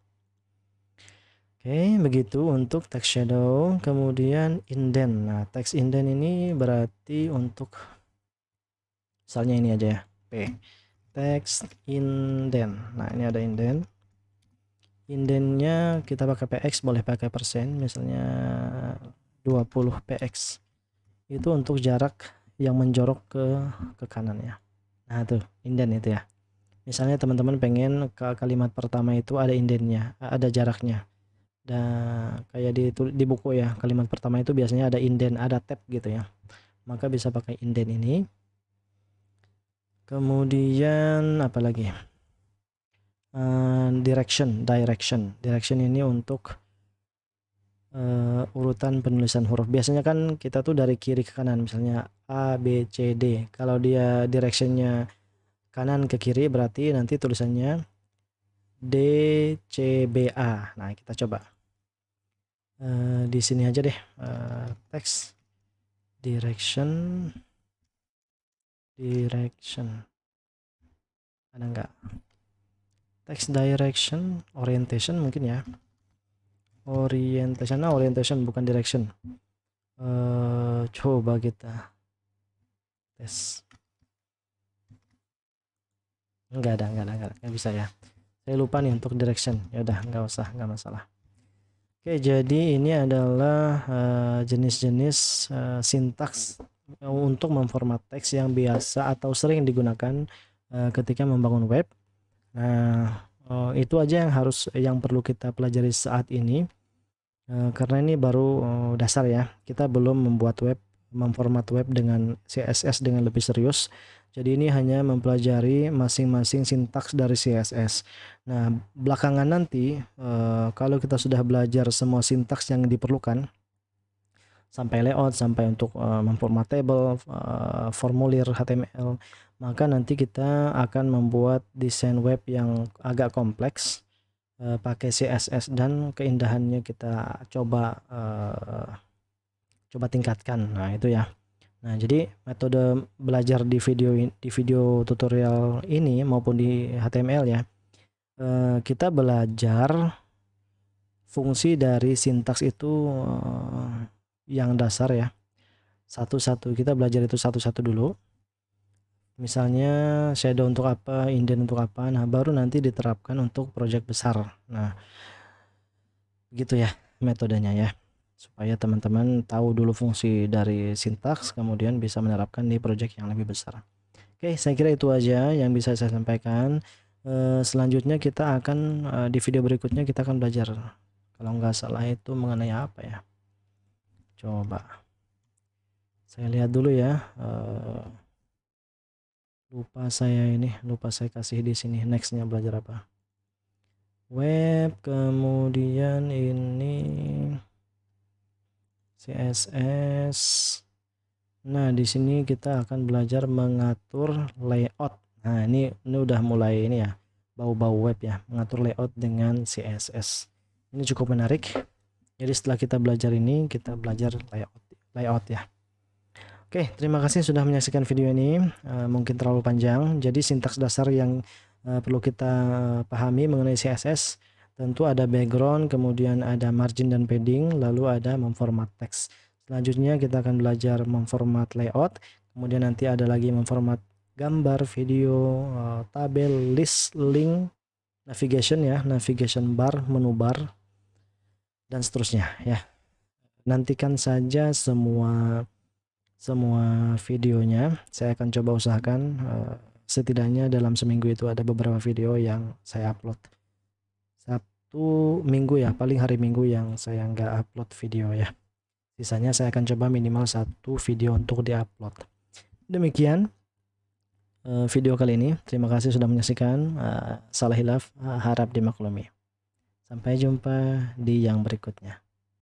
Oke, begitu untuk text shadow. Kemudian indent. Nah, text indent ini berarti untuk misalnya ini aja ya, P. Text indent. Nah, ini ada indent. Indentnya kita pakai px, boleh pakai persen, misalnya 20 px. Itu untuk jarak yang menjorok ke kanan ya. Nah, tuh indent itu ya. Misalnya teman-teman pengen ke kalimat pertama itu ada indentnya, ada jaraknya. Dan kayak di buku ya, kalimat pertama itu biasanya ada indent, ada tab gitu ya. Maka bisa pakai indent ini. Kemudian apa lagi? Direction ini untuk urutan penulisan huruf. Biasanya kan kita tuh dari kiri ke kanan, misalnya A, B, C, D. Kalau dia directionnya kanan ke kiri berarti nanti tulisannya D, C, B, A. Nah, kita coba. Di sini aja deh, text direction. Ada nggak? Text direction, orientation mungkin ya. Orientation bukan direction. Coba kita tes. Nggak bisa ya. Saya lupa nih untuk direction. Ya udah, nggak usah, nggak masalah. Oke, jadi ini adalah jenis-jenis sintaks untuk memformat teks yang biasa atau sering digunakan ketika membangun web. Nah, itu aja yang perlu kita pelajari saat ini. Karena ini baru dasar ya. Kita belum memformat web dengan CSS dengan lebih serius. Jadi ini hanya mempelajari masing-masing sintaks dari CSS. Nah, belakangan nanti kalau kita sudah belajar semua sintaks yang diperlukan, sampai layout, sampai untuk memformat table, formulir HTML, maka nanti kita akan membuat desain web yang agak kompleks. pakai CSS dan keindahannya kita coba tingkatkan. Nah, itu ya. Nah, jadi metode belajar di video tutorial ini maupun di HTML ya, kita belajar fungsi dari sintaks itu yang dasar ya. Satu-satu kita belajar itu satu-satu dulu. Misalnya shadow untuk apa, indent untuk apa. Nah, baru nanti diterapkan untuk project besar. Nah, gitu ya metodenya ya, supaya teman-teman tahu dulu fungsi dari sintaks, kemudian bisa menerapkan di project yang lebih besar. Oke, saya kira itu aja yang bisa saya sampaikan. Selanjutnya kita akan di video berikutnya kita akan belajar, kalau nggak salah itu mengenai apa ya, coba saya lihat dulu ya. Lupa saya kasih di sini nextnya belajar apa, web, kemudian ini CSS. Nah, di sini kita akan belajar mengatur layout. Nah, ini udah mulai ini ya, bau-bau web ya, mengatur layout dengan CSS. Ini cukup menarik. Jadi setelah kita belajar ini, kita belajar layout ya. Oke, terima kasih sudah menyaksikan video ini. Mungkin terlalu panjang. Jadi sintaks dasar yang perlu kita pahami mengenai CSS, tentu ada background, kemudian ada margin dan padding, lalu ada memformat teks. Selanjutnya kita akan belajar memformat layout, kemudian nanti ada lagi memformat gambar, video, tabel, list, link, navigation ya, navigation bar, menu bar, dan seterusnya ya. Nantikan saja semua videonya. Saya akan coba usahakan setidaknya dalam seminggu itu ada beberapa video yang saya upload. Sabtu Minggu ya, paling hari Minggu yang saya nggak upload video ya. Sisanya saya akan coba minimal 1 video untuk diupload. Demikian video kali ini. Terima kasih sudah menyaksikan. Salah hilaf harap dimaklumi. Sampai jumpa di yang berikutnya.